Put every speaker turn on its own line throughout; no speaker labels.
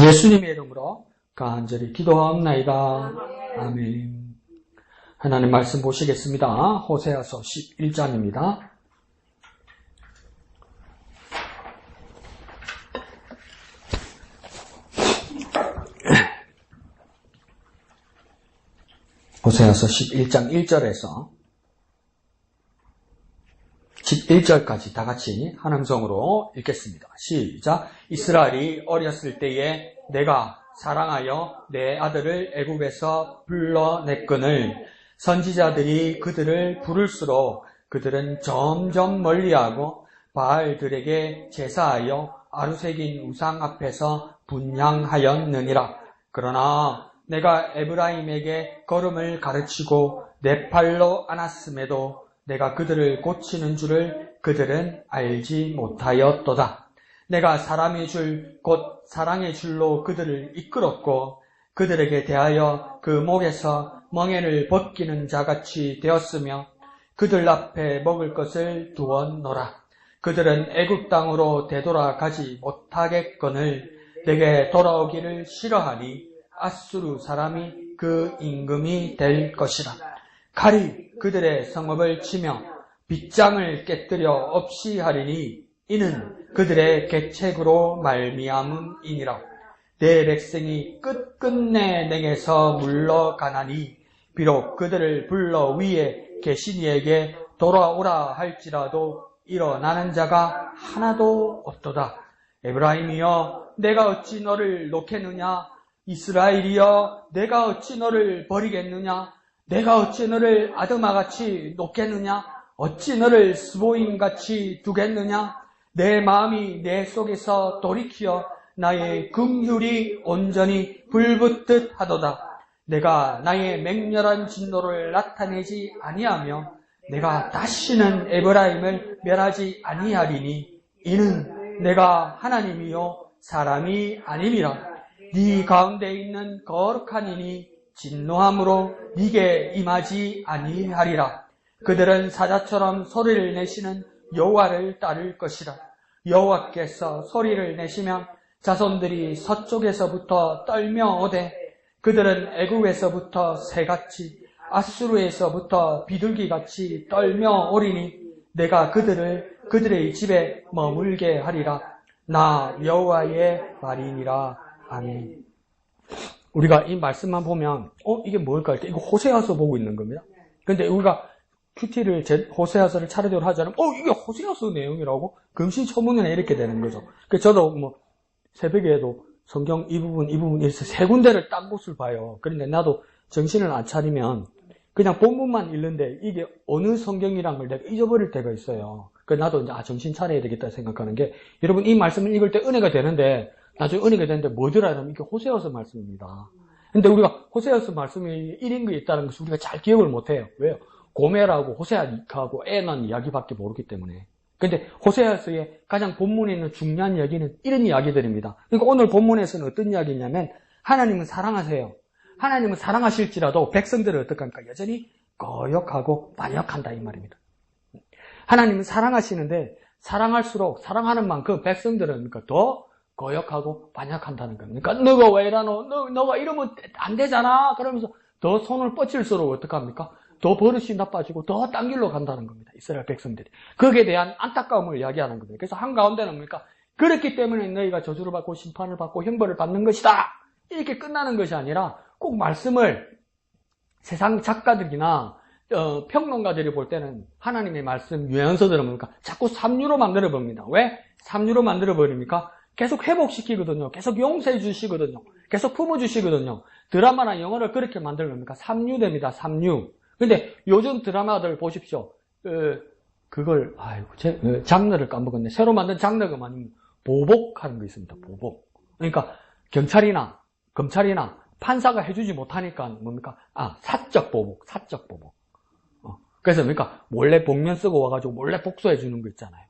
예수님의 이름으로 간절히 기도하옵나이다. 아멘. 하나님 말씀 보시겠습니다. 호세아서 11장입니다. 호세아서 11장 1절에서 11절까지 다 같이 한 음성으로 읽겠습니다. 시작. 이스라엘이 어렸을 때에 내가 사랑하여 내 아들을 애굽에서 불러냈거늘 선지자들이 그들을 부를수록 그들은 점점 멀리하고 바알들에게 제사하여 아루새긴 우상 앞에서 분향하였느니라. 그러나 내가 에브라임에게 걸음을 가르치고 내 팔로 안았음에도 내가 그들을 고치는 줄을 그들은 알지 못하였도다. 내가 사람의 줄 곧 사랑의 줄로 그들을 이끌었고 그들에게 대하여 그 목에서 멍에를 벗기는 자같이 되었으며 그들 앞에 먹을 것을 두었노라. 그들은 애굽 땅으로 되돌아가지 못하겠거늘 내게 돌아오기를 싫어하니 아수르 사람이 그 임금이 될 것이라. 칼이 그들의 성읍을 치며 빗장을 깨뜨려 없이 하리니 이는 그들의 계책으로 말미암음이니라. 내 백성이 끝끝내 내게서 물러가나니 비록 그들을 불러 위에 계신 이에게 돌아오라 할지라도 일어나는 자가 하나도 없도다. 에브라임이여 내가 어찌 너를 놓겠느냐? 이스라엘이여 내가 어찌 너를 버리겠느냐? 내가 어찌 너를 아드마같이 놓겠느냐? 어찌 너를 스보임같이 두겠느냐? 내 마음이 내 속에서 돌이키어 나의 긍휼이 온전히 불붙듯 하도다. 내가 나의 맹렬한 진노를 나타내지 아니하며 내가 다시는 에브라임을 멸하지 아니하리니 이는 내가 하나님이요 사람이 아님이라. 네 가운데 있는 거룩한 이니 진노함으로 네게 임하지 아니하리라. 그들은 사자처럼 소리를 내시는 여호와를 따를 것이라. 여호와께서 소리를 내시면 자손들이 서쪽에서부터 떨며 오되 그들은 애굽에서부터 새같이 아수르에서부터 비둘기같이 떨며 오리니 내가 그들을 그들의 집에 머물게 하리라. 나 여호와의 말이니라. 아멘. 우리가 이 말씀만 보면 이게 뭘까? 이거 호세아서 보고 있는 겁니다. 근데 우리가 큐티를 호세아서를 차례대로 하자면 이게 호세아서 내용이라고 금시초문에 이렇게 되는 거죠. 그래서 저도 새벽에도 성경 이 부분 이래서 세 군데를 딴 곳을 봐요. 그런데 나도 정신을 안 차리면 그냥 본문만 읽는데 이게 어느 성경이란 걸 내가 잊어버릴 때가 있어요. 그래서 나도 이제 정신 차려야 되겠다 생각하는 게, 여러분 이 말씀을 읽을 때 은혜가 되는데 나중에 은혜가 되는데 뭐더라 하면 이게 호세아서 말씀입니다. 근데 우리가 호세아서 말씀이 1인 게 있다는 것을 우리가 잘 기억을 못해요. 왜요? 고멜하고 호세아하고 에난 이야기밖에 모르기 때문에. 근데 호세아서의 가장 본문에 있는 중요한 이야기는 이런 이야기들입니다. 그러니까 오늘 본문에서는 어떤 이야기냐면 하나님은 사랑하세요. 하나님은 사랑하실지라도 백성들을 어떡합니까? 여전히 거역하고 반역한다 이 말입니다. 하나님은 사랑하시는데 사랑할수록 사랑하는 만큼 백성들은 그러니까 더 거역하고 반역한다는 겁니다. 그러니까 너가 왜 이러노? 너가 이러면 안 되잖아. 그러면서 더 손을 뻗칠수록 어떡합니까? 더 버릇이 나빠지고 더 딴 길로 간다는 겁니다. 이스라엘 백성들이. 거기에 대한 안타까움을 이야기하는 겁니다. 그래서 한가운데는 뭡니까? 그렇기 때문에 너희가 저주를 받고 심판을 받고 형벌을 받는 것이다. 이렇게 끝나는 것이 아니라 꼭 말씀을 세상 작가들이나 평론가들이 볼 때는 하나님의 말씀 유연서들은 뭡니까? 자꾸 삼류로 만들어 봅니다. 왜? 삼류로 만들어 버립니까? 계속 회복시키거든요. 계속 용서해 주시거든요. 계속 품어주시거든요. 드라마나 영화를 그렇게 만들면 뭡니까? 삼류됩니다. 삼류. 근데 요즘 드라마들 보십시오. 장르를 까먹었네. 새로 만든 장르가 뭐냐면 보복하는 거 있습니다. 보복. 그러니까 경찰이나 검찰이나 판사가 해주지 못하니까 뭡니까? 사적 보복. 그래서 뭡니까? 몰래 복면 쓰고 와가지고 몰래 복수해 주는 거 있잖아요.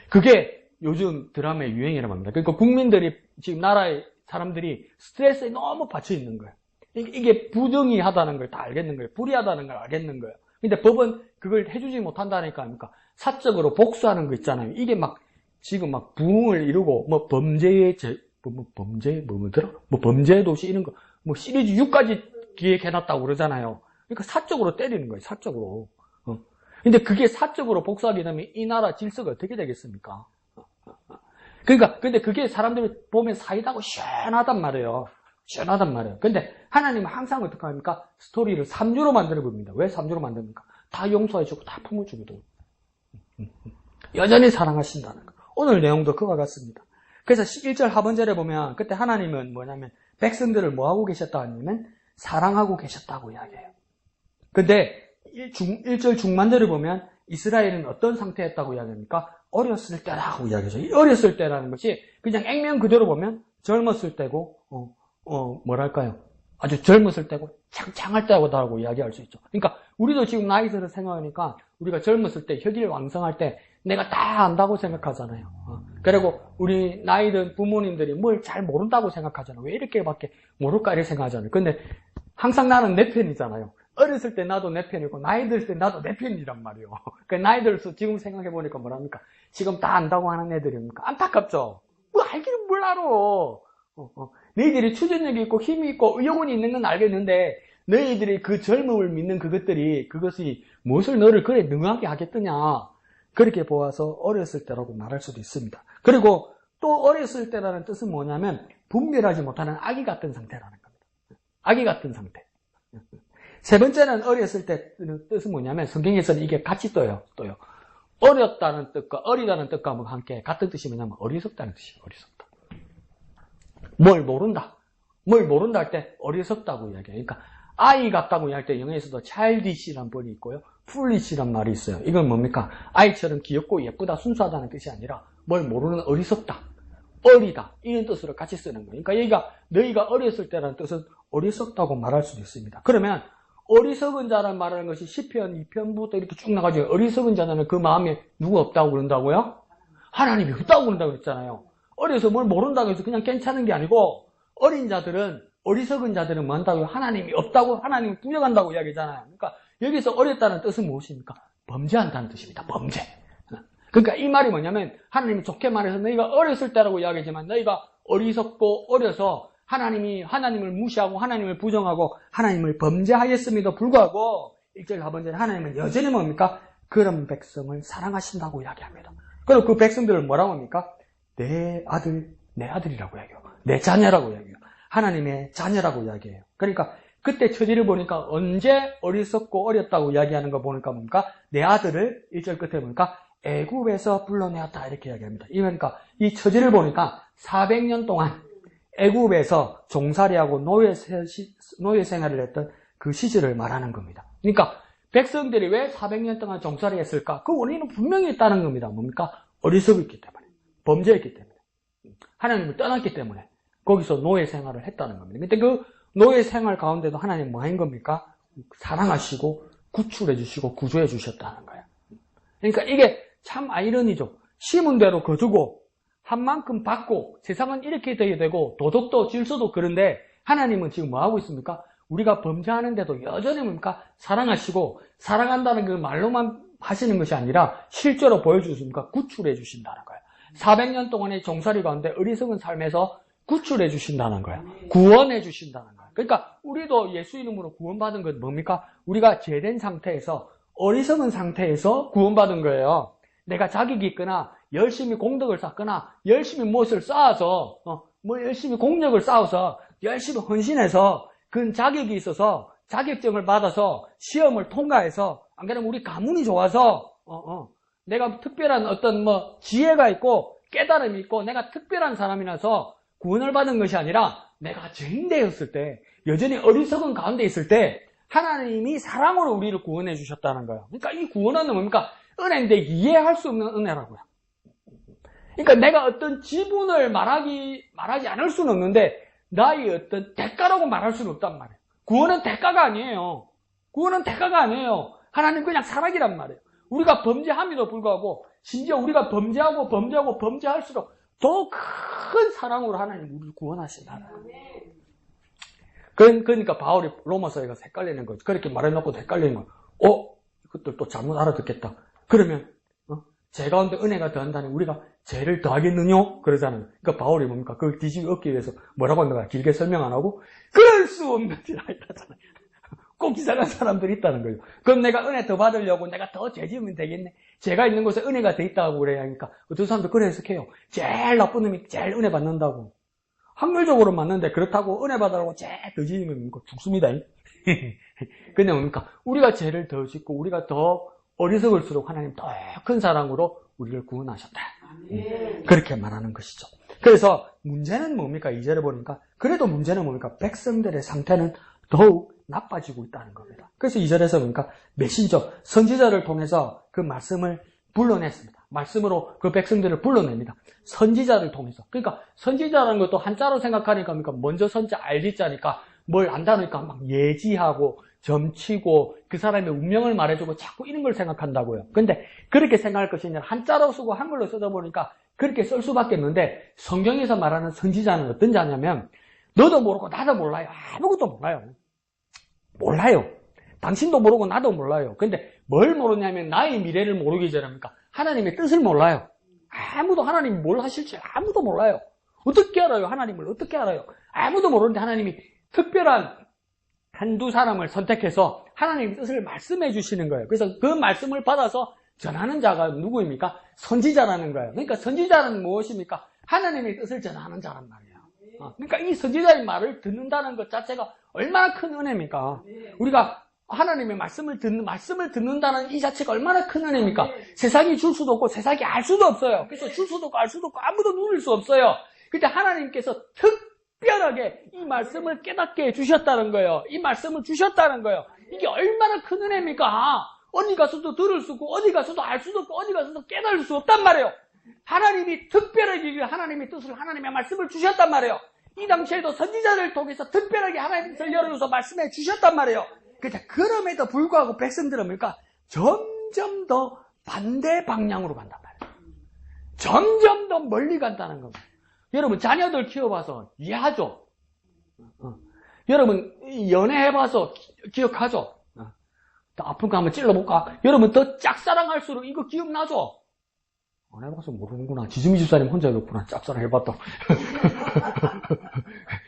그게 요즘 드라마의 유행이라고 합니다. 그러니까 국민들이, 지금 나라의 사람들이 스트레스에 너무 받쳐 있는 거예요. 이게 부정의하다는 걸 다 알겠는 거예요. 불의하다는 걸 알겠는 거예요. 근데 법은 그걸 해주지 못한다니까 아닙니까? 사적으로 복수하는 거 있잖아요. 이게 지금 부흥을 이루고, 범죄의 범죄, 뭐더라? 범죄 도시 이런 거, 시리즈 6까지 기획해놨다고 그러잖아요. 그러니까 사적으로 때리는 거예요, 사적으로. 근데 그게 사적으로 복수하게 되면 이 나라 질서가 어떻게 되겠습니까? 그러니까, 근데 그게 사람들이 보면 사이다고 시원하단 말이에요. 시원하단 말이에요. 근데 하나님은 항상 어떻게 합니까? 스토리를 3주로 만들어 봅니다. 왜 3주로 만듭니까? 다 용서해주고 다 품어주거든. 여전히 사랑하신다는 거. 오늘 내용도 그와 같습니다. 그래서 1절 하반절에 보면 그때 하나님은 뭐냐면 백성들을 뭐하고 계셨다 하냐면 사랑하고 계셨다고 이야기해요. 근데 1절 중반절을 보면 이스라엘은 어떤 상태였다고 이야기합니까? 어렸을 때라고 이야기하죠. 이 어렸을 때라는 것이 그냥 액면 그대로 보면 젊었을 때고 뭐랄까요? 아주 젊었을 때고 창창할 때라고 이야기할 수 있죠. 그러니까 우리도 지금 나이 들어 생각하니까 우리가 젊었을 때 혈기를 왕성할 때 내가 다 안다고 생각하잖아요. 그리고 우리 나이 든 부모님들이 뭘 잘 모른다고 생각하잖아요. 왜 이렇게밖에 모를까 이렇게 생각하잖아요. 근데 항상 나는 내 편이잖아요. 어렸을 때 나도 내 편이고 나이 들 때 나도 내 편이란 말이에요. 그 나이 들어서 지금 생각해보니까 뭐랍니까? 지금 다 안다고 하는 애들입니까? 안타깝죠? 뭐 알기는 뭘 알아. 너희들이 추진력이 있고 힘이 있고 의욕이 있는 건 알겠는데 너희들이 그 젊음을 믿는 그것이 무엇을 너를 그래 능하게 하겠느냐. 그렇게 보아서 어렸을 때라고 말할 수도 있습니다. 그리고 또 어렸을 때라는 뜻은 뭐냐면 분별하지 못하는 아기 같은 상태라는 겁니다. 아기 같은 상태. 세 번째는 어렸을 때는 뜻은 뭐냐면 성경에서는 이게 같이 떠요. 어렸다는 뜻과 어리다는 뜻과 함께 같은 뜻이 뭐냐면 어리석다는 뜻이에요. 어리석다. 뭘 모른다 할 때 어리석다고 이야기해요. 그러니까 아이 같다고 이야기할 때 영어에서도 childish란 번이 있고요. foolish란 말이 있어요. 이건 뭡니까? 아이처럼 귀엽고 예쁘다, 순수하다는 뜻이 아니라 뭘 모르는 어리석다, 어리다 이런 뜻으로 같이 쓰는 거예요. 그러니까 너희가 어렸을 때라는 뜻은 어리석다고 말할 수도 있습니다. 그러면 어리석은 자란 말하는 것이 시편 2편부터 이렇게 쭉 나가죠. 어리석은 자는 그 마음에 누가 없다고 그런다고요? 하나님이 없다고 그런다고 했잖아요. 어려서 뭘 모른다고 해서 그냥 괜찮은 게 아니고 어리석은 자들은 뭐 한다고요? 하나님이 없다고, 하나님을 부정한다고 이야기하잖아요. 그러니까 여기서 어렸다는 뜻은 무엇입니까? 범죄한다는 뜻입니다. 범죄. 그러니까 이 말이 뭐냐면 하나님이 좋게 말해서 너희가 어렸을 때라고 이야기하지만 너희가 어리석고 어려서 하나님을 무시하고 하나님을 부정하고 하나님을 범죄하였음에도 불구하고 1절 하반절에 하나님은 여전히 뭡니까? 그런 백성을 사랑하신다고 이야기합니다. 그리고 그 백성들을 뭐라고 합니까? 내 아들이라고 이야기해요. 내 자녀라고 이야기해요. 하나님의 자녀라고 이야기해요. 그러니까 그때 처지를 보니까 언제 어리석고 어렸다고 이야기하는 거 보니까 뭡니까? 내 아들을 1절 끝에 보니까 애굽에서 불러내었다 이렇게 이야기합니다. 그러니까 이 처지를 보니까 400년 동안 애굽에서 종살이하고 노예 생활을 했던 그 시절을 말하는 겁니다. 그러니까 백성들이 왜 400년 동안 종살이했을까? 그 원인은 분명히 있다는 겁니다. 뭡니까? 어리석었기 때문에, 범죄했기 때문에, 하나님을 떠났기 때문에 거기서 노예 생활을 했다는 겁니다. 근데 그 노예 생활 가운데도 하나님 뭐 한 겁니까? 사랑하시고 구출해 주시고 구조해 주셨다는 거예요. 그러니까 이게 참 아이러니죠. 심은 대로 거두고 한 만큼 받고 세상은 이렇게 되게 되고 도덕도 질서도 그런데 하나님은 지금 뭐 하고 있습니까? 우리가 범죄하는데도 여전히 뭡니까? 사랑하시고 사랑한다는 그 말로만 하시는 것이 아니라 실제로 보여주십니까? 구출해 주신다는 거예요. 400년 동안의 종살이 가운데 어리석은 삶에서 구출해 주신다는 거예요. 구원해 주신다는 거예요. 그러니까 우리도 예수 이름으로 구원받은 건 뭡니까? 우리가 죄된 상태에서 어리석은 상태에서 구원받은 거예요. 내가 자격이 있거나 열심히 공덕을 쌓거나 열심히 무엇을 쌓아서 열심히 공력을 쌓아서 열심히 헌신해서 그 자격이 있어서 자격증을 받아서 시험을 통과해서 안 그러면 우리 가문이 좋아서 내가 특별한 어떤 지혜가 있고 깨달음이 있고 내가 특별한 사람이라서 구원을 받은 것이 아니라 내가 죄인되었을 때 여전히 어리석은 가운데 있을 때 하나님이 사랑으로 우리를 구원해 주셨다는 거예요. 그러니까 이 구원은 뭡니까? 은혜인데 이해할 수 없는 은혜라고요. 그러니까 내가 어떤 지분을 말하지 않을 수는 없는데 나의 어떤 대가라고 말할 수는 없단 말이에요. 구원은 대가가 아니에요. 구원은 대가가 아니에요. 하나님 그냥 사랑이란 말이에요. 우리가 범죄함에도 불구하고 심지어 우리가 범죄할수록 더 큰 사랑으로 하나님 우리를 구원하신다는 거예요. 그러니까 바울이 로마서에 가서 헷갈리는 거죠. 그렇게 말해놓고도 헷갈리는 거예요. 이것들 또 잘못 알아듣겠다. 그러면 죄 가운데 은혜가 더한다니 우리가 죄를 더하겠느냐? 그러잖아요. 그러니까 바울이 뭡니까? 그걸 뒤집어 엎기 위해서 뭐라고 합니까? 길게 설명 안 하고 그럴 수 없는지라 이러잖아요. 꼭 이상한 사람들이 있다는 거예요. 그럼 내가 은혜 더 받으려고 내가 더 죄 지으면 되겠네. 죄가 있는 곳에 은혜가 더 있다고 그래야 하니까 어떤 사람도 그래 해석해요. 제일 나쁜 놈이 제일 은혜 받는다고. 확률적으로 맞는데 그렇다고 은혜 받으라고 죄 더 지으면 죽습니다. 근데 뭡니까? 우리가 죄를 더 짓고 우리가 더 어리석을수록 하나님 더 큰 사랑으로 우리를 구원하셨다. 그렇게 말하는 것이죠. 그래서 문제는 뭡니까? 2절에 보니까 그래도 문제는 뭡니까? 백성들의 상태는 더욱 나빠지고 있다는 겁니다. 그래서 2절에서 보니까 메신저, 선지자를 통해서 그 말씀을 불러냈습니다. 말씀으로 그 백성들을 불러냅니다. 선지자를 통해서. 그러니까 선지자라는 것도 한자로 생각하니까 먼저 선자 알지자니까 뭘 안다니까 막 예지하고 점치고 그 사람의 운명을 말해주고 자꾸 이런 걸 생각한다고요. 근데 그렇게 생각할 것이 아니라 한자로 쓰고 한글로 쓰다 보니까 그렇게 쓸 수밖에 없는데 성경에서 말하는 선지자는 어떤 자냐면 너도 모르고 나도 몰라요. 아무것도 몰라요. 몰라요. 당신도 모르고 나도 몰라요. 근데 뭘 모르냐면 나의 미래를 모르기 전입니까? 하나님의 뜻을 몰라요. 아무도 하나님이 뭘 하실지 아무도 몰라요. 어떻게 알아요? 하나님을 어떻게 알아요? 아무도 모르는데 하나님이 특별한 한두 사람을 선택해서 하나님의 뜻을 말씀해 주시는 거예요. 그래서 그 말씀을 받아서 전하는 자가 누구입니까? 선지자라는 거예요. 그러니까 선지자는 무엇입니까? 하나님의 뜻을 전하는 자란 말이에요. 그러니까 이 선지자의 말을 듣는다는 것 자체가 얼마나 큰 은혜입니까? 우리가 하나님의 말씀을 듣는다는 이 자체가 얼마나 큰 은혜입니까? 세상이 줄 수도 없고 세상이 알 수도 없어요. 그래서 줄 수도 없고 알 수도 없고 아무도 누릴 수 없어요. 근데 하나님께서 특별하게 이 말씀을 깨닫게 해주셨다는 거예요. 이 말씀을 주셨다는 거예요. 이게 얼마나 큰 은혜입니까? 어디 가서도 들을 수 없고 어디 가서도 알 수도 없고 어디 가서도 깨달을 수 없단 말이에요. 하나님이 특별하게 하나님의 뜻을 하나님의 말씀을 주셨단 말이에요. 이 당시에도 선지자를 통해서 특별하게 하나님의 뜻을 열어줘서 말씀해 주셨단 말이에요. 그런데 그럼에도 불구하고 백성들은 뭡니까? 점점 더 반대 방향으로 간단 말이에요. 점점 더 멀리 간다는 겁니다. 여러분 자녀들 키워봐서 이해하죠? 여러분 연애해봐서 기억하죠? 아픈 거 한번 찔러볼까? 여러분 더 짝사랑할수록 이거 기억나죠? 안 해봐서 모르는구나. 지준이 집사님 혼자 해봤구나. 짝사랑 해봤다.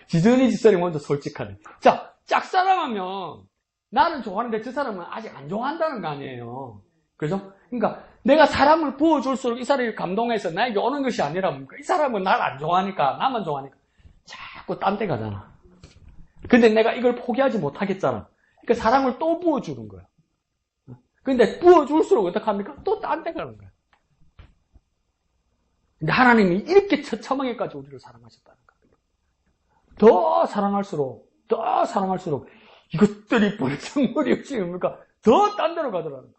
지준이 집사님 혼자 솔직하네. 자, 짝사랑하면 나는 좋아하는데 저 사람은 아직 안 좋아한다는 거 아니에요. 그죠? 그러니까 내가 사람을 부어줄수록 이 사람이 감동해서 나에게 오는 것이 아니라 이 사람은 나를 안 좋아하니까 나만 좋아하니까 자꾸 딴 데 가잖아. 근데 내가 이걸 포기하지 못하겠잖아. 그러니까 사랑을 또 부어주는 거야. 근데 부어줄수록 어떡합니까? 또 딴 데 가는 거야. 근데 하나님이 이렇게 처참하게까지 우리를 사랑하셨다는 겁니다. 더 사랑할수록 이것들이 벌성물이 없이 뭡니까? 더 딴 데로 가더라는 거예요.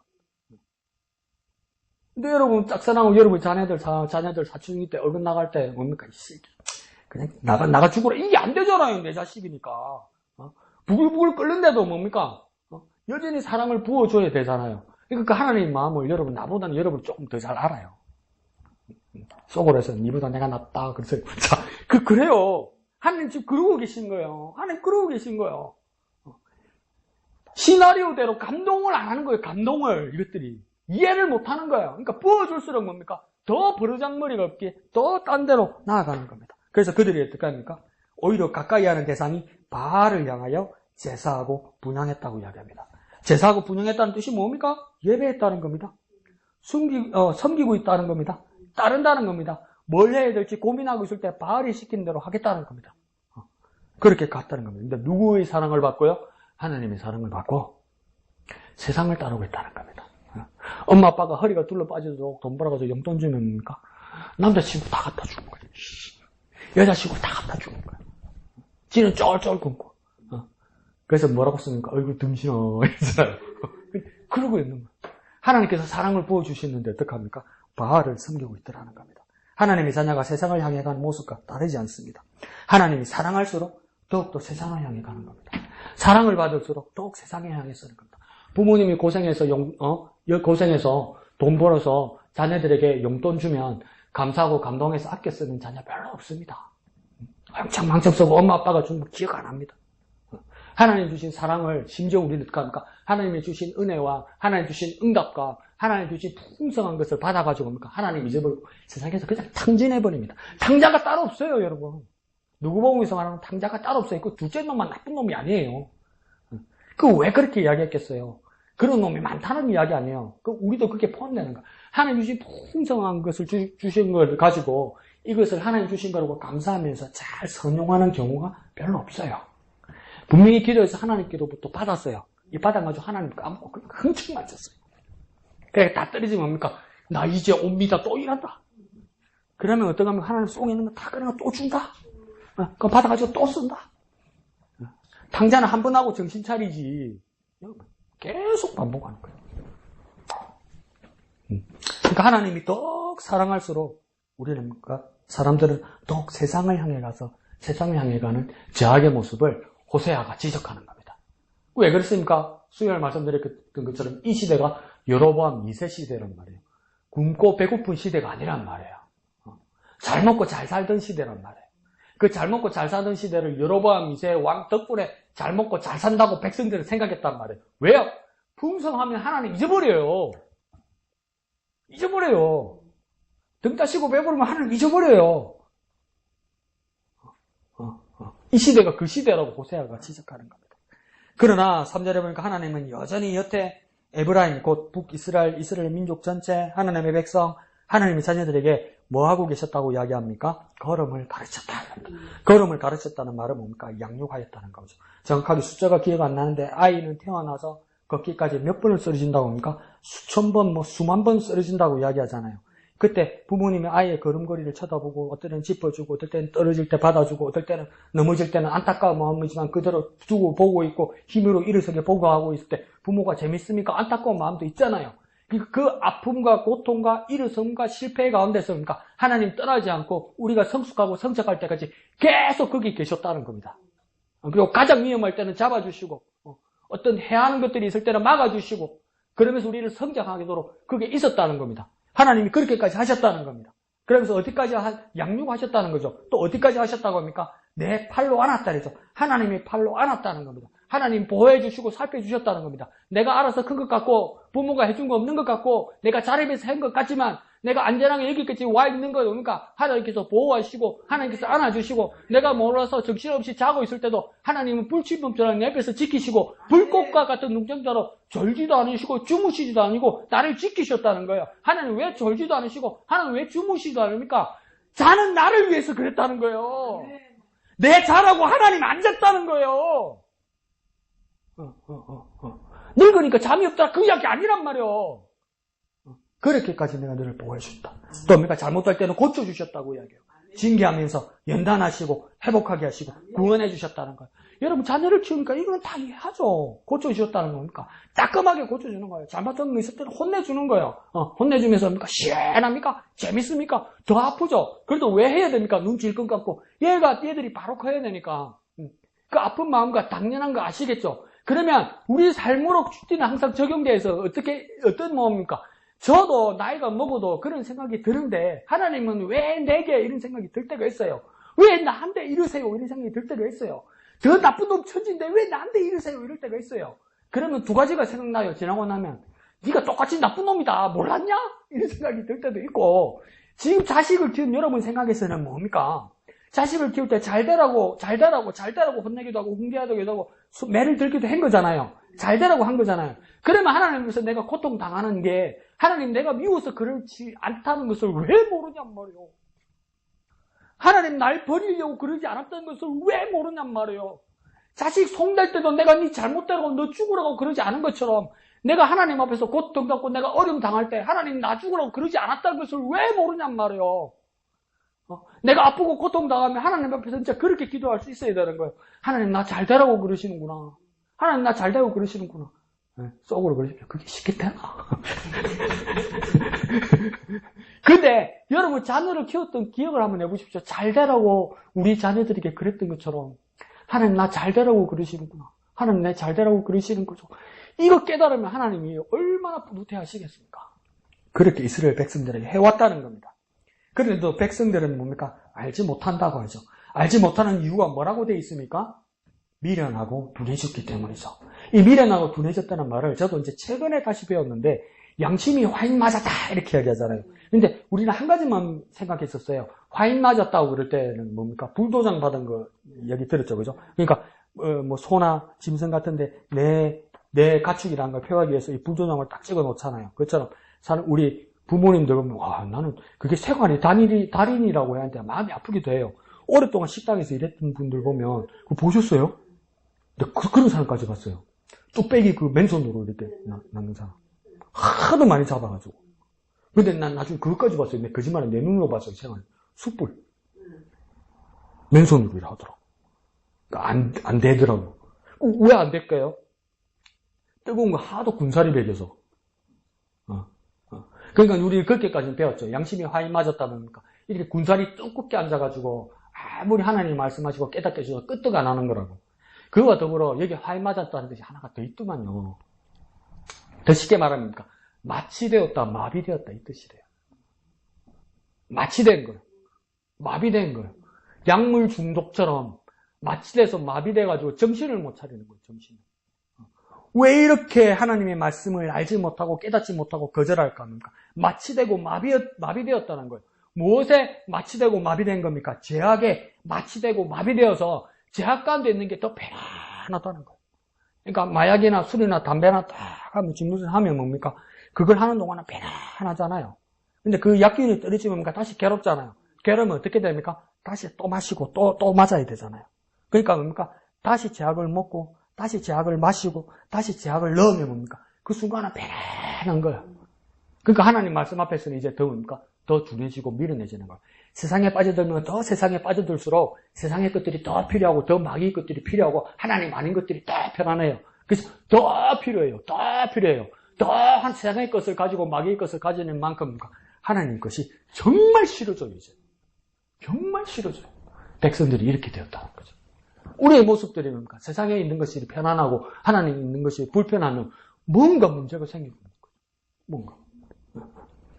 근데 여러분 짝사랑하고 여러분 자녀들 사춘기 때 얼굴 나갈 때 뭡니까? 이 새끼 그냥 나가 죽으라. 이게 안 되잖아요. 내 자식이니까. 부글부글 끓는데도 뭡니까? 여전히 사랑을 부어줘야 되잖아요. 그러니까 하나님의 마음을 여러분 나보다는 여러분 조금 더 잘 알아요. 속으로 해서 니보다 내가 낫다. 그래서 자, 그래요. 하나님 지금 그러고 계신 거예요. 하나님 그러고 계신 거예요. 시나리오대로 감동을 안 하는 거예요. 감동을 이것들이 이해를 못 하는 거예요. 그러니까 부어줄수록 뭡니까? 더 버르장머리가 없게 더 딴 데로 나아가는 겁니다. 그래서 그들이 어떻게 합니까? 오히려 가까이 하는 대상이 바알을 향하여 제사하고 분향했다고 이야기합니다. 제사하고 분향했다는 뜻이 뭡니까? 예배했다는 겁니다. 섬기고 있다는 겁니다. 따른다는 겁니다. 뭘 해야 될지 고민하고 있을 때 바알이 시킨 대로 하겠다는 겁니다. 그렇게 갔다는 겁니다. 근데 누구의 사랑을 받고요? 하나님의 사랑을 받고 세상을 따르고 있다는 겁니다. 엄마 아빠가 허리가 둘러 빠지도록 돈 벌어가지고 용돈 주면 뭡니까? 남자친구 다 갖다 주는 거예요. 여자친구 다 갖다 주는 거예요. 지는 쩔쩔 굶고. 그래서 뭐라고 쓰니까 얼굴 듬신어 이러잖아요. 그러고 있는 거예요. 하나님께서 사랑을 부어주시는데 어떡합니까? 바알을 섬기고 있더라는 겁니다. 하나님의 자녀가 세상을 향해 가는 모습과 다르지 않습니다. 하나님이 사랑할수록 더욱더 세상을 향해 가는 겁니다. 사랑을 받을수록 더욱 세상에 향해 서는 겁니다. 부모님이 고생해서 돈 벌어서 자녀들에게 용돈 주면 감사하고 감동해서 아껴 쓰는 자녀 별로 없습니다. 왕창 쓰고 엄마 아빠가 준 거 기억 안 합니다. 하나님 주신 사랑을 심지어 우리는 어떻게 합니까? 하나님이 주신 은혜와 하나님 주신 응답과 하나님 주신 풍성한 것을 받아가지고 뭡니까? 하나님 잊어버리고 세상에서 그냥 탕진해버립니다. 탕자가 따로 없어요, 여러분. 누구 보고 있어 말하는 탕자가 따로 없어요. 그 둘째 놈만 나쁜 놈이 아니에요. 그 왜 그렇게 이야기했겠어요? 그런 놈이 많다는 이야기 아니에요. 우리도 그렇게 포함되는 거야. 하나님 주신 풍성한 것을 주신 걸 가지고 이것을 하나님 주신 거라고 감사하면서 잘 선용하는 경우가 별로 없어요. 분명히 기도해서 하나님께로부터 받았어요. 이 받아가지고 하나님 까먹고 흥청 맞췄어요. 그래 다 떨어지면 뭡니까? 나 이제 옵니다. 또 일한다. 그러면 어떡 하면 하나님 속에 있는 거 다 그런 거 또 준다. 그거 받아가지고 또 쓴다. 당자는 한 번 하고 정신 차리지. 계속 반복하는 거예요. 그러니까 하나님이 더욱 사랑할수록 우리는 뭡니까? 사람들은 더욱 세상을 향해 가서 세상을 향해 가는 죄악의 모습을 호세아가 지적하는 겁니다. 왜 그렇습니까? 수요일 말씀드렸던 것처럼 이 시대가 여로보암 2세 시대란 말이에요. 굶고 배고픈 시대가 아니란 말이에요. 잘 먹고 잘 살던 시대란 말이에요. 그 잘 먹고 잘 살던 시대를 여로보암 2세 왕 덕분에 잘 먹고 잘 산다고 백성들은 생각했단 말이에요. 왜요? 풍성하면 하나님 잊어버려요. 잊어버려요. 등 따시고 배부르면 하나님 잊어버려요. 이 시대가 그 시대라고 호세아가 지적하는 겁니다. 그러나 3절에 보니까 하나님은 여전히 여태 에브라임 곧 북이스라엘 이스라엘 민족 전체 하나님의 백성 하나님의 자녀들에게 뭐하고 계셨다고 이야기합니까? 걸음을 가르쳤다. 걸음을 가르쳤다는 말은 뭡니까? 양육하였다는 거죠. 정확하게 숫자가 기억 안 나는데 아이는 태어나서 걷기까지 몇 번을 쓰러진다고 합니까? 수천 번, 수만 번 쓰러진다고 이야기하잖아요. 그때 부모님이 아이의 걸음걸이를 쳐다보고 어떨 때는 짚어주고 어떨 때는 떨어질 때 받아주고 어떨 때는 넘어질 때는 안타까운 마음이지만 그대로 두고 보고 있고 힘으로 일어서게 보고하고 있을 때 부모가 재밌습니까? 안타까운 마음도 있잖아요. 그 아픔과 고통과 일어섬과 실패 가운데서 그러니까 하나님 떠나지 않고 우리가 성숙하고 성장할 때까지 계속 거기 계셨다는 겁니다. 그리고 가장 위험할 때는 잡아주시고 어떤 해야 하는 것들이 있을 때는 막아주시고 그러면서 우리를 성장하도록 그게 있었다는 겁니다. 하나님이 그렇게까지 하셨다는 겁니다. 그러면서 어디까지 양육하셨다는 거죠. 또 어디까지 하셨다고 합니까? 내 팔로 안았다 그러죠. 하나님의 팔로 안았다는 겁니다. 하나님 보호해 주시고 살펴주셨다는 겁니다. 내가 알아서 큰 것 같고 부모가 해준 거 없는 것 같고 내가 자립해서 한 것 같지만 내가 안전하게 여기까지 와 있는 거 보니까 하나님께서 보호하시고 하나님께서 안아주시고 내가 몰라서 정신없이 자고 있을 때도 하나님은 불침범처럼 내 옆에서 지키시고 불꽃과 같은 눈동자로 졸지도 않으시고 주무시지도 아니고 나를 지키셨다는 거예요. 하나님 왜 졸지도 않으시고 하나님 왜 주무시지도 않습니까? 자는 나를 위해서 그랬다는 거예요. 내 자라고 하나님 앉았다는 거예요. 늙으니까 잠이 없다 그 이야기 아니란 말이에요. 그렇게까지 내가 너를 보호해준다. 또 내가 잘못할 때는 고쳐주셨다고 이야기해요. 징계하면서 연단하시고 회복하게 하시고 구원해 주셨다는 거예요. 여러분 자녀를 키우니까 이건 다 이해하죠. 고쳐주셨다는 겁니까? 따끔하게 고쳐주는 거예요. 잘못한 거 있을 때는 혼내주는 거예요. 혼내주면서 뭡니까? 시원합니까? 재밌습니까? 더 아프죠? 그래도 왜 해야 됩니까? 눈 질끈 감고 얘들이 바로 커야 되니까. 그 아픈 마음과 당연한 거 아시겠죠? 그러면 우리 삶으로 주디는 항상 적용돼서 어떤 뭡니까? 저도 나이가 먹어도 그런 생각이 드는데 하나님은 왜 내게 이런 생각이 들 때가 있어요. 왜 나한테 이러세요? 이런 생각이 들 때가 있어요. 저 나쁜 놈 천지인데 왜 나한테 이러세요? 이럴 때가 있어요. 그러면 두 가지가 생각나요. 지나고 나면 네가 똑같이 나쁜 놈이다. 몰랐냐? 이런 생각이 들 때도 있고 지금 자식을 키운 여러분 생각에서는 뭡니까? 자식을 키울 때 잘 되라고 혼내기도 하고 훈계하기도 하고 매를 들기도 한 거잖아요. 잘 되라고 한 거잖아요. 그러면 하나님께서 내가 고통당하는 게 하나님 내가 미워서 그렇지 않다는 것을 왜 모르냔 말이에요. 하나님 날 버리려고 그러지 않았다는 것을 왜 모르냔 말이에요. 자식 송달 때도 내가 네 잘못되라고 너 죽으라고 그러지 않은 것처럼 내가 하나님 앞에서 고통받고 내가 어려움 당할 때 하나님 나 죽으라고 그러지 않았다는 것을 왜 모르냔 말이에요. 내가 아프고 고통당하면 하나님 앞에서 진짜 그렇게 기도할 수 있어야 되는 거예요. 하나님 나 잘 되라고 그러시는구나. 하나님 나 잘 되라고 그러시는구나. 속으로 그러시면 그게 쉽게 되나? 근데 여러분 자녀를 키웠던 기억을 한번 해보십시오. 잘 되라고 우리 자녀들에게 그랬던 것처럼 하나님 나 잘 되라고 그러시는구나. 하나님 내 잘 되라고 그러시는 거죠. 이거 깨달으면 하나님이 얼마나 뿌듯해 하시겠습니까? 그렇게 이스라엘 백성들에게 해왔다는 겁니다. 그런데도 백성들은 뭡니까? 알지 못한다고 하죠. 알지 못하는 이유가 뭐라고 되어 있습니까? 미련하고 둔해졌기 때문이죠. 이 미련하고 둔해졌다는 말을 저도 이제 최근에 다시 배웠는데 양심이 화인 맞았다 이렇게 이야기하잖아요. 근데 우리는 한 가지만 생각했었어요. 화인 맞았다고 그럴 때는 뭡니까? 불도장 받은 거 얘기 들었죠, 그죠? 그러니까 뭐 소나 짐승 같은데 내 가축이라는 걸 표하기 위해서 이 불도장을 딱 찍어 놓잖아요. 그것처럼 우리 부모님들 보면 와 나는 그게 세관이 달인이라고 해야 하는데 마음이 아프기도 해요. 오랫동안 식당에서 일했던 분들 보면 그거 보셨어요? 근데 그런 사람까지 봤어요. 뚝배기 그 맨손으로 이렇게 낳는 사람. 하도 많이 잡아가지고. 근데 난 나중에 그것까지 봤어요. 내 거짓말은 내 눈으로 봤어요. 생활. 숯불. 맨손으로 일을 하더라고. 그러니까 안 되더라고. 왜 안 될까요? 뜨거운 거 하도 군살이 배겨서. 그러니까 우리 그렇게까지는 배웠죠. 양심이 화인 맞았다 보니까 이렇게 군살이 두껍게 앉아가지고 아무리 하나님 말씀하시고 깨닫게 해주셔서 끄떡 안 하는 거라고. 그거와 더불어 여기 화인 맞았다는 것이 하나가 더 있더만요. 더 쉽게 말하면 마취되었다, 마비되었다 이 뜻이래요. 마취된 거예요. 마비된 거예요. 약물 중독처럼 마취돼서 마비돼가지고 정신을 못 차리는 거예요. 정신을. 왜 이렇게 하나님의 말씀을 알지 못하고 깨닫지 못하고 거절할까 합니까? 마취되고 마비되었다는 거예요. 무엇에 마취되고 마비된 겁니까? 죄악에 마취되고 마비되어서 죄악 가운데 있는 게 더 편안하다는 거예요. 그러니까 마약이나 술이나 담배나 딱 하면 하면 뭡니까? 그걸 하는 동안은 편안하잖아요. 근데 그 약균이 떨어지면 다시 괴롭잖아요. 괴로우면 어떻게 됩니까? 다시 또 마시고 또 맞아야 되잖아요. 그러니까 뭡니까? 다시 죄악을 먹고 다시 죄악을 마시고 다시 죄악을 넣으면 뭡니까? 그 순간은 편안한 거예요. 그러니까 하나님 말씀 앞에서는 이제 더 뭡니까? 더 둔해지고 미련해지는 거예요. 세상에 빠져들면 더 세상에 빠져들수록 세상의 것들이 더 필요하고 더 마귀의 것들이 필요하고 하나님 아닌 것들이 더 편안해요. 그래서 더 필요해요. 더 필요해요. 더 한 세상의 것을 가지고 마귀의 것을 가지는 만큼 하나님 것이 정말 싫어져요. 이제. 정말 싫어져요. 백성들이 이렇게 되었다는 거죠. 우리의 모습들이 뭡니까? 세상에 있는 것이 편안하고 하나님 있는 것이 불편하면 뭔가 문제가 생기는 거예요. 뭔가.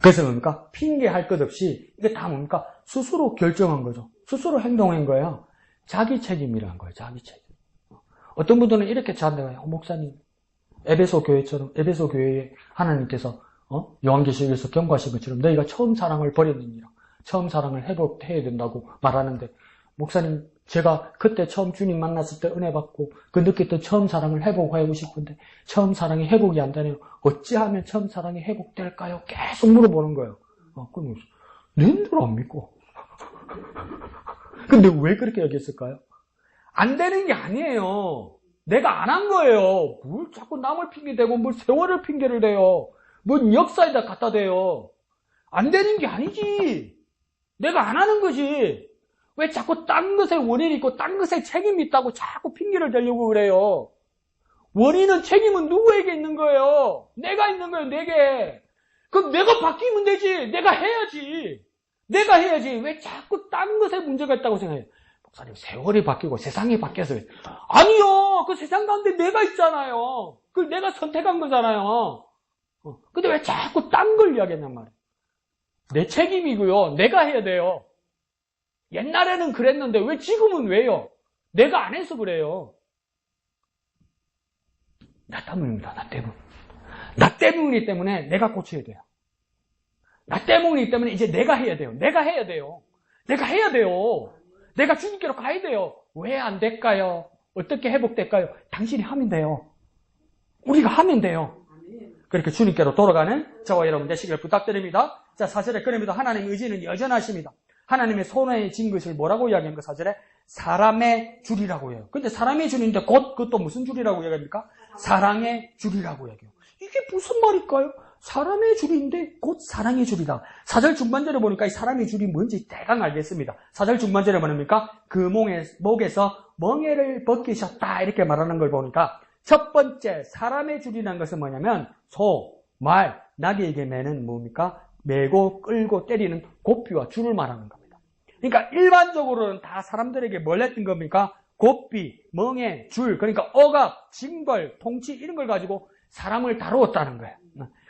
그래서 뭡니까? 핑계할 것 없이 이게 다 뭡니까? 스스로 결정한 거죠. 스스로 행동한 거예요. 자기 책임이라는 거예요. 자기 책임. 어떤 분들은 이렇게 저한테 가요. 목사님, 에베소 교회에 하나님께서 요한계시록에서 경고하신 것처럼 너희가 처음 사랑을 버렸느니라. 처음 사랑을 회복해야 된다고 말하는데 목사님, 제가 그때 처음 주님 만났을 때 은혜 받고 그 느꼈던 처음 사랑을 회복하고 싶은데 처음 사랑이 회복이 안 되네요. 어찌하면 처음 사랑이 회복될까요? 계속 물어보는 거예요. 그럼 너희들 안 믿고. 근데 왜 그렇게 얘기했을까요? 안 되는 게 아니에요. 내가 안 한 거예요. 뭘 자꾸 남을 핑계대고 뭘 세월을 핑계를 대요. 뭔 역사에다 갖다 대요. 안 되는 게 아니지. 내가 안 하는 거지. 왜 자꾸 딴 것에 원인이 있고 딴 것에 책임이 있다고 자꾸 핑계를 대려고 그래요. 원인은 책임은 누구에게 있는 거예요? 내가 있는 거예요. 내게. 그럼 내가 바뀌면 되지. 내가 해야지. 내가 해야지. 왜 자꾸 딴 것에 문제가 있다고 생각해요? 목사님, 세월이 바뀌고 세상이 바뀌어서. 아니요. 그 세상 가운데 내가 있잖아요. 그걸 내가 선택한 거잖아요. 근데 왜 자꾸 딴 걸 이야기했냔 말이에요. 내 책임이고요. 내가 해야 돼요. 옛날에는 그랬는데 왜 지금은 왜요? 내가 안 해서 그래요. 나 때문입니다. 나 때문. 나 때문이기 때문에 내가 고쳐야 돼요. 나 때문이기 때문에 이제 내가 해야 돼요. 내가 해야 돼요. 내가 해야 돼요. 내가 주님께로 가야 돼요. 왜 안 될까요? 어떻게 회복될까요? 당신이 하면 돼요. 우리가 하면 돼요. 그렇게 주님께로 돌아가는 저와 여러분 되시길 부탁드립니다. 자, 4절에 그러면서 하나님의 의지는 여전하십니다. 하나님의 손에 쥔 것을 뭐라고 이야기한 거 4절에? 사람의 줄이라고 해요. 근데 사람의 줄인데 곧 그것도 무슨 줄이라고 이야기합니까? 사랑의 줄이라고 이야기해요. 이게 무슨 말일까요? 사람의 줄인데 곧 사랑의 줄이다. 4절 중반절에 보니까 이 사람의 줄이 뭔지 대강 알겠습니다. 4절 중반절에 뭐랍니까? 그 목에서 멍에를 벗기셨다 이렇게 말하는 걸 보니까 첫 번째 사람의 줄이라는 것은 뭐냐면 소, 말, 나귀에게 매는 뭡니까? 매고 끌고 때리는 고삐와 줄을 말하는 겁니다. 그러니까 일반적으로는 다 사람들에게 뭘 했던 겁니까? 고삐, 멍에, 줄, 그러니까 억압, 징벌, 통치 이런 걸 가지고 사람을 다루었다는 거예요.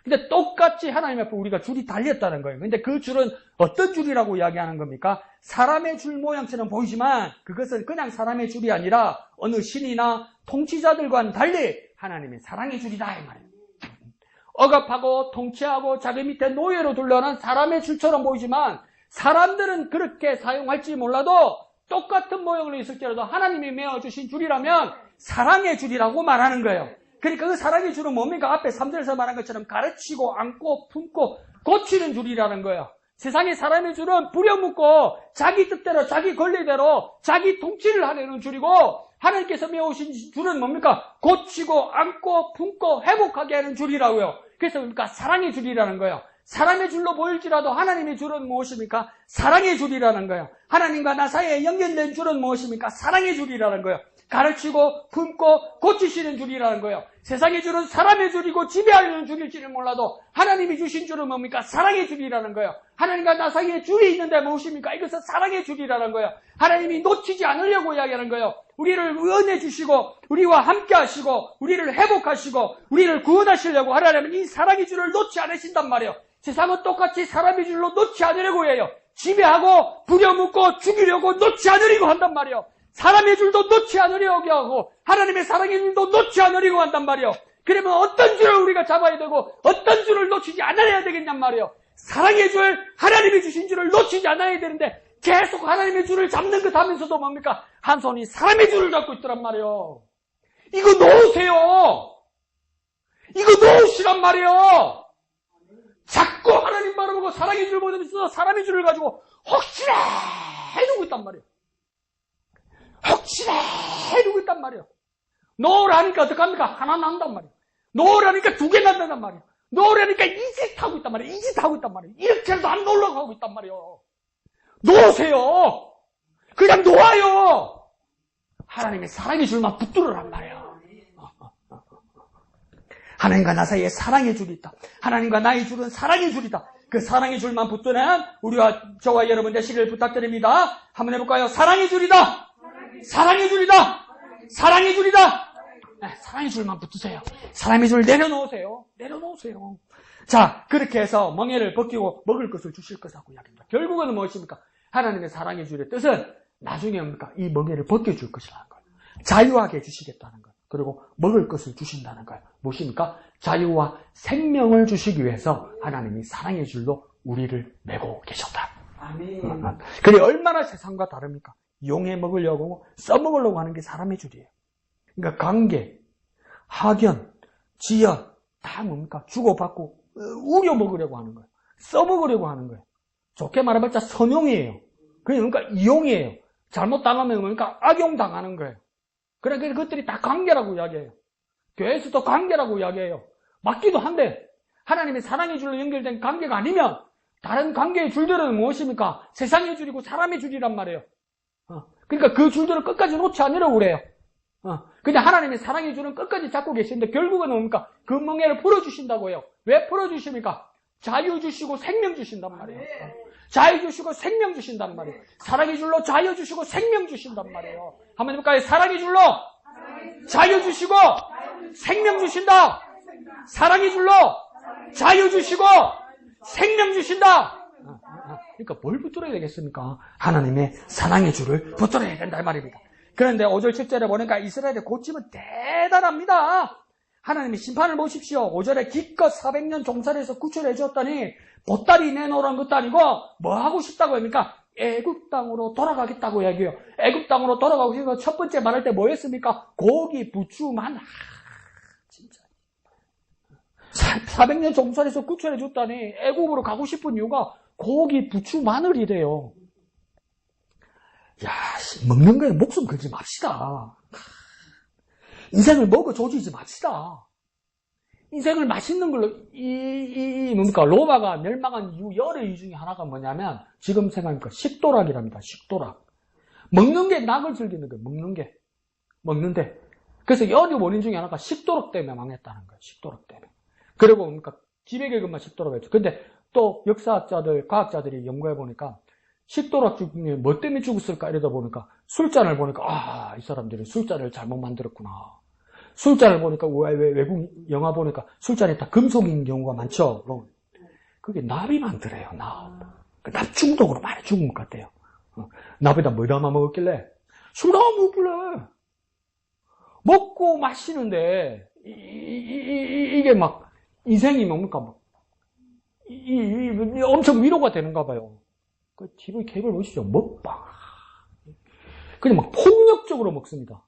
근데 똑같이 하나님 앞에 우리가 줄이 달렸다는 거예요. 근데 그 줄은 어떤 줄이라고 이야기하는 겁니까? 사람의 줄 모양처럼 보이지만 그것은 그냥 사람의 줄이 아니라 어느 신이나 통치자들과는 달리 하나님의 사랑의 줄이다 이 말이에요. 억압하고 통치하고 자기 밑에 노예로 둘러난 사람의 줄처럼 보이지만 사람들은 그렇게 사용할지 몰라도 똑같은 모형으로 있을지라도 하나님이 메어주신 줄이라면 사랑의 줄이라고 말하는 거예요. 그러니까 그 사랑의 줄은 뭡니까? 앞에 3절에서 말한 것처럼 가르치고 안고 품고 고치는 줄이라는 거예요. 세상의 사람의 줄은 부려먹고 자기 뜻대로 자기 권리대로 자기 통치를 하려는 줄이고 하나님께서 메어오신 줄은 뭡니까? 고치고 안고 품고 회복하게 하는 줄이라고요. 그래서 뭡니까? 사랑의 줄이라는 거예요. 사람의 줄로 보일지라도 하나님의 줄은 무엇입니까? 사랑의 줄이라는 거예요. 하나님과 나 사이에 연결된 줄은 무엇입니까? 사랑의 줄이라는 거예요. 가르치고 품고 고치시는 줄이라는 거예요. 세상의 줄은 사람의 줄이고 지배하려는 줄일지는 몰라도 하나님이 주신 줄은 뭡니까? 사랑의 줄이라는 거예요. 하나님과 나 사이에 줄이 있는데 무엇입니까? 이것은 사랑의 줄이라는 거예요. 하나님이 놓치지 않으려고 이야기하는 거예요. 우리를 은혜 주시고 우리와 함께 하시고 우리를 회복하시고 우리를 구원하시려고 하나님은 이 사랑의 줄을 놓지 않으신단 말이에요. 세상은 똑같이 사람의 줄로 놓지 않으려고 해요. 지배하고 부려먹고 죽이려고 놓지 않으려고 한단 말이에요. 사람의 줄도 놓지 않으려고 하고 하나님의 사랑의 줄도 놓지 않으려고 한단 말이에요. 그러면 어떤 줄을 우리가 잡아야 되고 어떤 줄을 놓치지 않아야 되겠냔 말이에요. 사랑의 줄, 하나님이 주신 줄을 놓치지 않아야 되는데 계속 하나님의 줄을 잡는 것 하면서도 뭡니까? 한 손이 사람의 줄을 잡고 있더란 말이에요. 이거 놓으세요. 이거 놓으시란 말이에요. 자꾸 하나님 바라보고 사랑의 줄을 보면서 사람의 줄을 가지고 혹시나 해두고 있단 말이에요. 혹시나 해두고 있단 말이에요. 놓으라니까 어떡합니까? 하나 난단 말이에요. 놓으라니까 2개 난단 말이에요. 놓으라니까 이 짓 하고 있단 말이에요. 이 짓 하고 있단 말이에요. 이렇게 해도 안 놓으려고 하고 있단 말이에요. 놓으세요. 그냥 놓아요. 하나님의 사랑의 줄만 붙들으란 말이에요. 하나님과 나 사이에 사랑의 줄이 있다. 하나님과 나의 줄은 사랑의 줄이다. 그 사랑의 줄만 붙드는 우리와 저와 여러분 되시길 부탁드립니다. 한번 해볼까요? 사랑의 줄이다. 사랑의 줄이다. 사랑의 줄이다. 네, 사랑의 줄만 붙으세요. 사랑의 줄 내려놓으세요. 내려놓으세요. 자, 그렇게 해서 멍에를 벗기고 먹을 것을 주실 것이라고 이야기합니다. 결국은 무엇입니까? 하나님의 사랑의 줄의 뜻은 나중에 뭡니까? 이 멍에를 벗겨줄 것이라는 거예요. 자유하게 해주시겠다는 거예요. 그리고 먹을 것을 주신다는 거예요. 무엇입니까? 자유와 생명을 주시기 위해서 하나님이 사랑의 줄로 우리를 메고 계셨다.
아멘.
그게 얼마나 세상과 다릅니까? 용해 먹으려고 써먹으려고 하는 게 사람의 줄이에요. 그러니까 관계, 학연, 지연 다 뭡니까? 주고받고 우려 먹으려고 하는 거예요. 써먹으려고 하는 거예요. 좋게 말해봤자 선용이에요. 그러니까 이용이에요. 잘못당하면 뭡니까? 악용당하는 거예요. 그러니까 그것들이 다 관계라고 이야기해요. 교회에서도 관계라고 이야기해요. 맞기도 한데 하나님의 사랑의 줄로 연결된 관계가 아니면 다른 관계의 줄들은 무엇입니까? 세상의 줄이고 사람의 줄이란 말이에요. 그러니까 그 줄들을 끝까지 놓지 않으려고 그래요. 근데 하나님의 사랑의 줄은 끝까지 잡고 계시는데 결국은 뭡니까? 그 멍에를 풀어주신다고 해요. 왜 풀어주십니까? 자유 주시고 생명 주신단 말이에요. 자유 주시고 생명 주신단 말이에요. 사랑의 줄로 자유 주시고 생명 주신단 말이에요. 한번 해볼까요? 사랑의 줄로 자유 주시고 생명 주신다. 사랑의 줄로 자유 주시고 생명 주신다. 그러니까 뭘 붙들어야 되겠습니까? 하나님의 사랑의 줄을 붙들어야 된다 이 말입니다. 그런데 5절 7절에 보니까 이스라엘의 고침은 대단합니다. 하나님의 심판을 보십시오. 5절에 기껏 400년 종살이에서 구출해 주었더니 보따리 내놓으라는 것도 아니고 뭐 하고 싶다고 합니까? 애굽 땅으로 돌아가겠다고 얘기해요. 애굽 땅으로 돌아가고 싶어서 첫 번째 말할 때 뭐였습니까? 고기, 부추, 마늘. 진짜 400년 종살이에서 구출해 줬다니 애굽으로 가고 싶은 이유가 고기, 부추, 마늘이래요. 야, 먹는 거에 목숨 걸지 맙시다. 인생을 먹어 조지지 맙시다. 인생을 맛있는 걸로, 뭡니까? 로마가 멸망한 이유, 여러 이유 중에 하나가 뭐냐면, 지금 생각하니까 식도락이랍니다. 식도락. 먹는 게 낙을 즐기는 거예요. 먹는 게. 먹는데. 그래서 여러 원인 중에 하나가 식도락 때문에 망했다는 거예요. 식도락 때문에. 그리고 뭡니까? 지배계급만 식도락이었죠. 근데 또 역사학자들, 과학자들이 연구해보니까, 식도락 중에 뭐 때문에 죽었을까? 이러다 보니까, 술잔을 보니까, 이 사람들이 술잔을 잘못 만들었구나. 술잔을 보니까, 외국 영화 보니까 술잔이 다 금속인 경우가 많죠. 그게 납이 많더래요, 납. 납 중독으로 많이 죽은 것 같아요. 납에다 뭐 담아 먹었길래? 술 담아 먹길래. 먹고 마시는데, 이게 막, 인생이 뭡니까? 막, 엄청 위로가 되는가 봐요. 그 TV 케이블 보시죠. 먹방. 그냥 막 폭력적으로 먹습니다.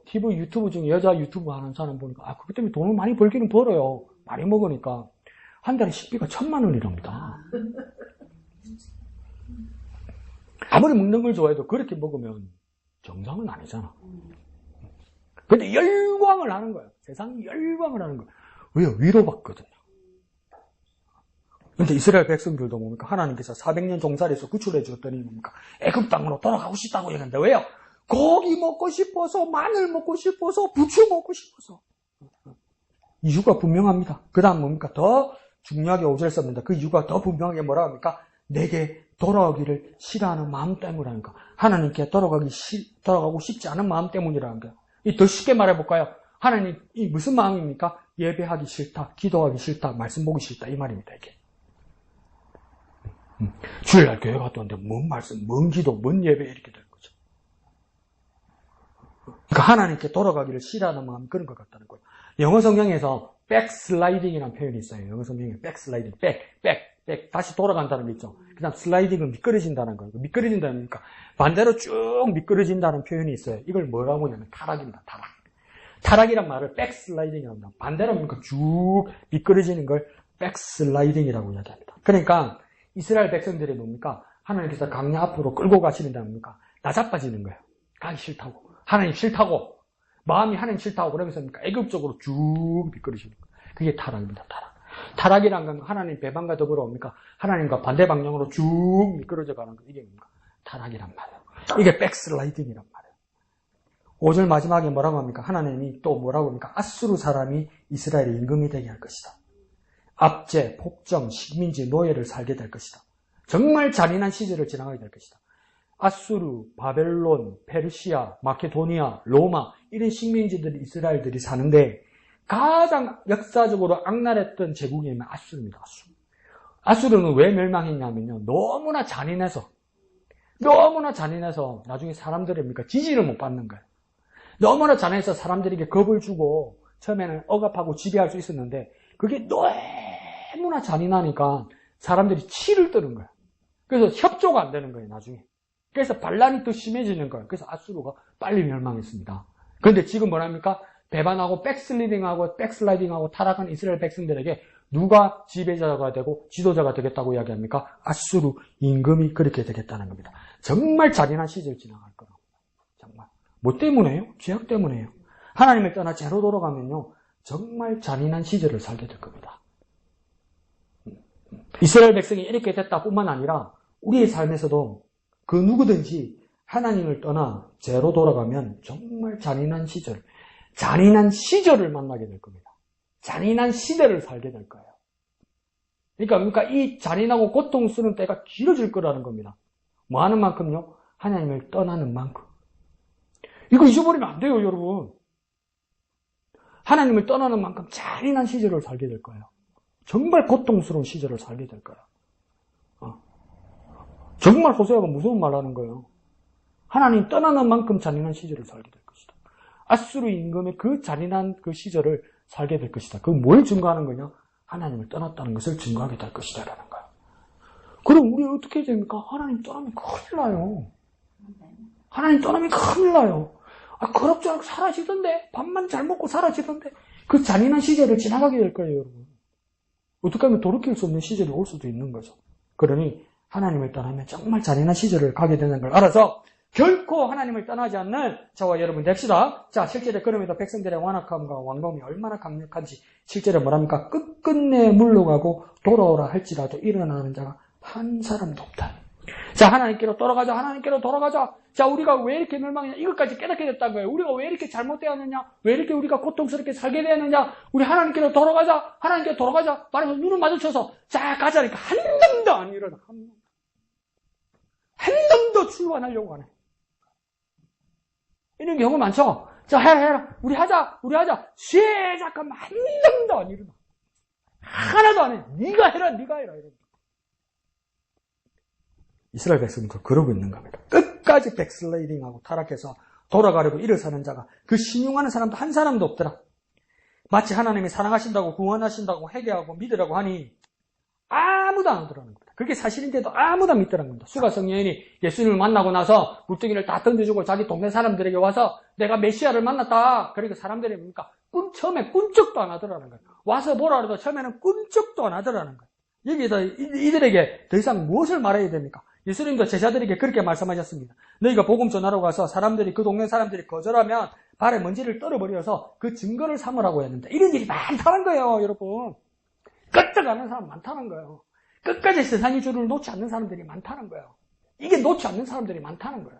TV 유튜브 중에 여자 유튜브 하는 사람 보니까, 그것 때문에 돈을 많이 벌기는 벌어요. 많이 먹으니까. 한 달에 식비가 1,000만 원이랍니다. 아무리 먹는 걸 좋아해도 그렇게 먹으면 정상은 아니잖아. 근데 열광을 하는 거예요. 세상이 열광을 하는 거예요. 왜요? 위로받거든요. 근데 이스라엘 백성들도 뭡니까? 하나님께서 400년 종살이에서 구출해 주었더니 뭡니까? 애굽 땅으로 돌아가고 싶다고 얘기하는데 왜요? 고기 먹고 싶어서, 마늘 먹고 싶어서, 부추 먹고 싶어서. 이유가 분명합니다. 그 다음 뭡니까? 더 중요하게 5절 썼는데 그 이유가 더 분명하게 뭐라 합니까? 내게 돌아오기를 싫어하는 마음 때문이라니까. 하나님께 돌아가고 싶지 않은 마음 때문이라는 거예요. 더 쉽게 말해볼까요? 하나님, 이 무슨 마음입니까? 예배하기 싫다, 기도하기 싫다, 말씀 보기 싫다, 이 말입니다, 이게. 주일날 교회 갔다 왔는데, 뭔 말씀, 뭔 기도, 뭔 예배, 이렇게 되는 거죠. 그러니까 하나님께 돌아가기를 싫어하는 마음이 그런 것 같다는 거예요. 영어 성경에서 백슬라이딩이라는 표현이 있어요. 영어 성경에 백슬라이딩, 백, 다시 돌아간다는 게 있죠. 그 다음 슬라이딩은 미끄러진다는 거예요. 미끄러진다는 거니까 반대로 쭉 미끄러진다는 표현이 있어요. 이걸 뭐라고 하냐면 타락입니다. 타락. 타락이란 말을 백슬라이딩이라고 합니다. 반대로 하면 쭉 미끄러지는 걸 백슬라이딩이라고 이야기합니다. 그러니까 이스라엘 백성들이 뭡니까? 하나님께서 강야 앞으로 끌고 가시는데 뭡니까? 나자빠지는 거예요. 가기 싫다고. 하나님 싫다고. 마음이 하나님 싫다고 그러면서 애굽 쪽으로 쭉 미끄러지는 거예요. 그게 타락입니다. 타락. 타락이란 건 하나님 배반과 더불어 뭡니까? 하나님과 반대 방향으로 쭉 미끄러져 가는 거. 이게 뭡니까? 타락이란 말이에요. 이게 백슬라이딩이란 말이에요. 5절 마지막에 뭐라고 합니까? 하나님이 또 뭐라고 합니까? 아수르 사람이 이스라엘의 임금이 되게 할 것이다. 압제, 폭정, 식민지, 노예를 살게 될 것이다. 정말 잔인한 시절을 지나가게 될 것이다. 아수르, 바벨론, 페르시아, 마케도니아, 로마 이런 식민지들이 이스라엘들이 사는데 가장 역사적으로 악랄했던 제국이 아수르입니다. 아수르는 왜 멸망했냐면요. 너무나 잔인해서 나중에 사람들이 지지를 못 받는 거예요. 너무나 잔인해서 사람들에게 겁을 주고 처음에는 억압하고 지배할 수 있었는데 그게 너무나 잔인하니까 사람들이 치를 뜨는 거예요. 그래서 협조가 안 되는 거예요. 나중에. 그래서 반란이 더 심해지는 거예요. 그래서 아수르가 빨리 멸망했습니다. 그런데 지금 뭐랍니까? 배반하고 백슬라이딩하고 타락한 이스라엘 백성들에게 누가 지배자가 되고 지도자가 되겠다고 이야기합니까? 아수르 임금이 그렇게 되겠다는 겁니다. 정말 잔인한 시절 지나갈 거라고. 정말. 뭐 때문에요? 죄악 때문에요. 하나님을 떠나 죄로 돌아가면요. 정말 잔인한 시절을 살게 될 겁니다. 이스라엘 백성이 이렇게 됐다 뿐만 아니라 우리의 삶에서도 그 누구든지 하나님을 떠나 죄로 돌아가면 정말 잔인한 시절을 만나게 될 겁니다. 잔인한 시대를 살게 될 거예요. 그러니까 이 잔인하고 고통스러운 때가 길어질 거라는 겁니다. 뭐 하는 만큼요? 하나님을 떠나는 만큼. 이거 잊어버리면 안 돼요, 여러분. 하나님을 떠나는 만큼 잔인한 시절을 살게 될 거예요. 정말 고통스러운 시절을 살게 될 거예요. 정말 호세아가 무서운 말 하는 거예요. 하나님 떠나는 만큼 잔인한 시절을 살게 될 것이다. 아수르 임금의 그 잔인한 그 시절을 살게 될 것이다. 그건 뭘 증거하는 거냐? 하나님을 떠났다는 것을 증거하게 될 것이다. 라는 거예요. 그럼 우리 어떻게 됩니까? 하나님 떠나면 큰일 나요. 하나님 떠나면 큰일 나요. 그럭저럭 사라지던데, 밥만 잘 먹고 사라지던데, 그 잔인한 시절을 지나가게 될 거예요, 여러분. 어떻게 하면 돌이킬 수 없는 시절이 올 수도 있는 거죠. 그러니 하나님을 떠나면 정말 잔인한 시절을 가게 되는 걸 알아서 결코 하나님을 떠나지 않는 저와 여러분 됩시다. 자, 실제로 그럼에도 백성들의 완악함과 완검이 얼마나 강력한지 실제로 뭐랍니까? 끝끝내 물러가고 돌아오라 할지라도 일어나는 자가 한 사람도 없다. 자, 하나님께로 돌아가자. 하나님께로 돌아가자. 자, 우리가 왜 이렇게 멸망했냐? 이것까지 깨닫게 됐다는 거예요. 우리가 왜 이렇게 잘못되었느냐? 왜 이렇게 우리가 고통스럽게 살게 되었느냐? 우리 하나님께로 돌아가자. 하나님께로 돌아가자. 말해서 눈을 마주쳐서 자, 가자니까 한 놈도 안 일어나. 한 놈도 출발하려고 하네. 이런 경우 많죠? 자, 해라. 우리 하자. 시작하면 한 명도 안 일어나. 하나도 안 해. 네가 해라. 이러고. 이스라엘 백성도 그러고 있는 겁니다. 끝까지 백슬레이딩하고 타락해서 돌아가려고 일어서는 자가, 그 신용하는 사람도 한 사람도 없더라. 마치 하나님이 사랑하신다고 구원하신다고 회개하고 믿으라고 하니 아무도 안 오더라는 겁니다. 그게 사실인데도 아무도 안 믿더라는 겁니다. 수가성 여인이 예수님을 만나고 나서 굴뚝이를 다 던져주고 자기 동네 사람들에게 와서 내가 메시아를 만났다. 그러니까 사람들이 뭡니까? 처음에 꿈쩍도 안 하더라는 거예요. 와서 보라 그래도 처음에는 꿈쩍도 안 하더라는 거예요. 여기에다 이들에게 더 이상 무엇을 말해야 됩니까? 예수님도 제자들에게 그렇게 말씀하셨습니다. 너희가 복음 전하러 가서 사람들이, 그 동네 사람들이 거절하면 발에 먼지를 떨어버려서 그 증거를 삼으라고 했는데, 이런 일이 많다는 거예요, 여러분. 끄떡하는 사람 많다는 거예요. 끝까지 세상의 줄을 놓지 않는 사람들이 많다는 거예요. 이게 놓지 않는 사람들이 많다는 거예요.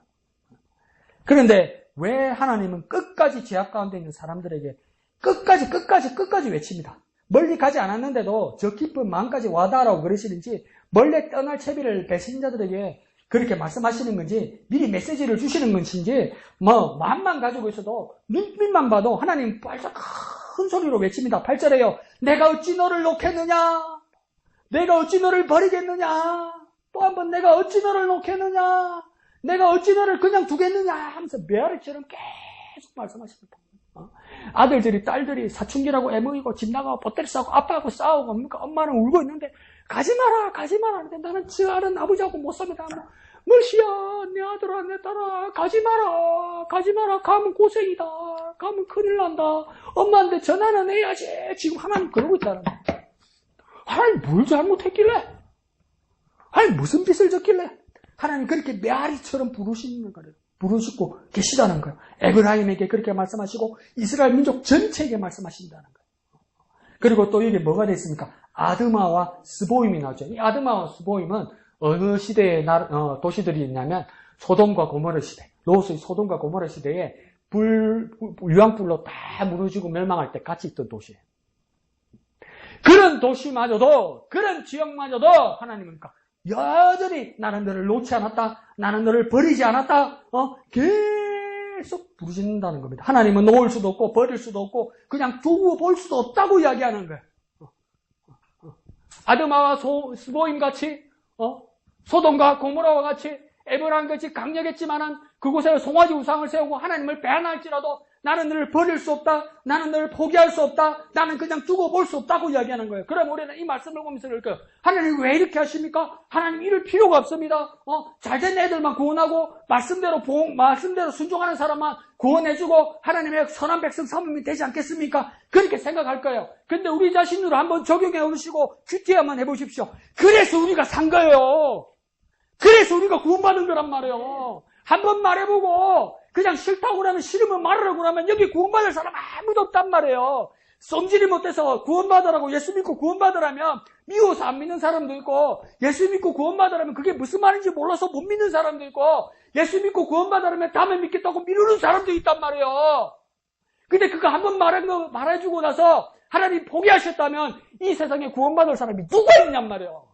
그런데 왜 하나님은 끝까지 죄악 가운데 있는 사람들에게 끝까지 외칩니다. 멀리 가지 않았는데도 저 깊은 마음까지 와닿으라고 그러시는지, 멀리 떠날 채비를 배신자들에게 그렇게 말씀하시는 건지, 미리 메시지를 주시는 것인지, 마음만 가지고 있어도, 눈빛만 봐도 하나님 발작 큰 소리로 외칩니다. 8절에요. 내가 어찌 너를 놓겠느냐? 내가 어찌 너를 버리겠느냐? 또 한 번 내가 어찌 너를 놓겠느냐? 내가 어찌 너를 그냥 두겠느냐? 하면서 메아리처럼 계속 말씀하십니다. 아들들이, 딸들이 사춘기라고 애먹이고 집 나가고 보따리 싸고 아빠하고 싸우고, 그러니까 엄마는 울고 있는데 가지 마라 하는데, 나는 저 아는 아버지하고 못 삽니다. 멀시야, 내 아들아, 내 딸아, 가지 마라. 가면 고생이다. 가면 큰일 난다. 엄마한테 전화는 해야지. 지금 하나님 그러고 있다는 거예요. 하나님 뭘 잘못했길래? 하나님 무슨 빚을 졌길래? 하나님 그렇게 메아리처럼 부르시고 계시다는 거예요. 에브라임에게 그렇게 말씀하시고 이스라엘 민족 전체에게 말씀하신다는 거예요. 그리고 또 이게 뭐가 되어 있습니까? 아드마와 스보임이 나오죠. 이 아드마와 스보임은 어느 시대의 도시들이 있냐면 소돔과 고모라 시대, 롯의 소돔과 고모라 시대에 유황불로 다 무너지고 멸망할 때 같이 있던 도시예요. 그런 도시마저도, 그런 지역마저도 하나님은 여전히 나는 너를 놓지 않았다, 나는 너를 버리지 않았다, 계속 부르신다는 겁니다. 하나님은 놓을 수도 없고 버릴 수도 없고 그냥 두고 볼 수도 없다고 이야기하는 거예요. 아드마와 스보임 같이, 소돔과 고모라와 같이, 에브라임 같이 강력했지만은 그곳에 송아지 우상을 세우고 하나님을 배반할지라도 나는 너를 버릴 수 없다, 나는 너를 포기할 수 없다, 나는 그냥 두고 볼 수 없다고 이야기하는 거예요. 그럼 우리는 이 말씀을 보면서 그럴까요? 하나님 왜 이렇게 하십니까? 하나님 이럴 필요가 없습니다. 잘된 애들만 구원하고 말씀대로 순종하는 사람만 구원해주고 하나님의 선한 백성 삼으면 되지 않겠습니까? 그렇게 생각할 거예요. 근데 우리 자신으로 한번 적용해 보시고 큐티 한번 해보십시오. 그래서 우리가 산 거예요. 그래서 우리가 구원받은 거란 말이에요. 한번 말해보고 그냥 싫다고 그러면 싫으면 말하라고 그러면 여기 구원받을 사람 아무도 없단 말이에요. 썸질이 못해서 구원받으라고 예수 믿고 구원받으라면 미워서 안 믿는 사람도 있고, 예수 믿고 구원받으라면 그게 무슨 말인지 몰라서 못 믿는 사람도 있고, 예수 믿고 구원받으라면 다음에 믿겠다고 미루는 사람도 있단 말이에요. 근데 그거 한번 말해주고 나서 하나님 포기하셨다면 이 세상에 구원받을 사람이 누가 있냔 말이에요.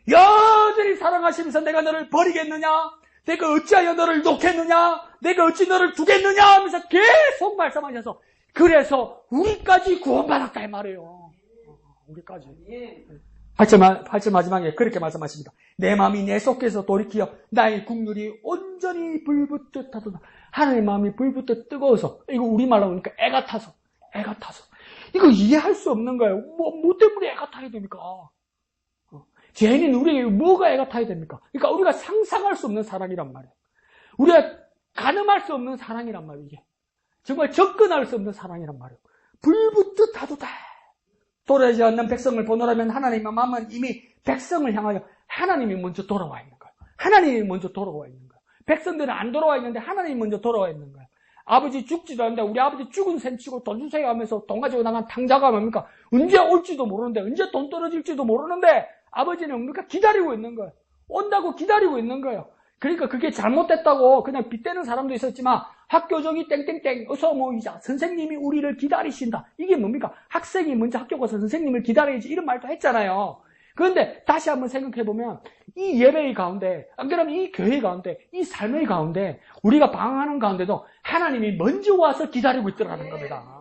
여전히 사랑하시면서 내가 너를 버리겠느냐? 내가 어찌하여 너를 놓겠느냐? 내가 어찌 너를 두겠느냐? 하면서 계속 말씀하셔서, 그래서 우리까지 구원받았다 이 말이에요. 우리까지. 8절 마지막에 그렇게 말씀하십니다. 내 마음이 내 속에서 돌이키어 나의 국률이 온전히 불붙듯 하도다. 하나님의 마음이 불붙듯 뜨거워서, 이거 우리말로 보니까 애가 타서. 이거 이해할 수 없는 거예요. 뭐 때문에 애가 타야 됩니까? 죄인인 우리에게 뭐가 애가 타야 됩니까? 그러니까 우리가 상상할 수 없는 사랑이란 말이에요. 우리가 가늠할 수 없는 사랑이란 말이에요. 이게. 정말 접근할 수 없는 사랑이란 말이에요. 불붙듯 하도다. 돌아오지 않는 백성을 보노라면 하나님의 마음은 이미 백성을 향하여 하나님이 먼저 돌아와 있는 거예요. 하나님이 먼저 돌아와 있는 거예요. 백성들은 안 돌아와 있는데 하나님이 먼저 돌아와 있는 거예요. 아버지 죽지도 않는데 우리 아버지 죽은 셈 치고 돈 주세요 하면서 돈 가지고 나간 탕자가 뭡니까? 언제 올지도 모르는데, 언제 돈 떨어질지도 모르는데 아버지는 뭡니까? 기다리고 있는 거예요. 온다고 기다리고 있는 거예요. 그러니까 그게 잘못됐다고 그냥 빗대는 사람도 있었지만, 학교정이 땡땡땡 어서 모이자, 선생님이 우리를 기다리신다. 이게 뭡니까? 학생이 먼저 학교 가서 선생님을 기다려야지, 이런 말도 했잖아요. 그런데 다시 한번 생각해보면 이 예배의 가운데, 안 그러면 이 교회 가운데, 이 삶의 가운데, 우리가 방황하는 가운데도 하나님이 먼저 와서 기다리고 있더라는 겁니다.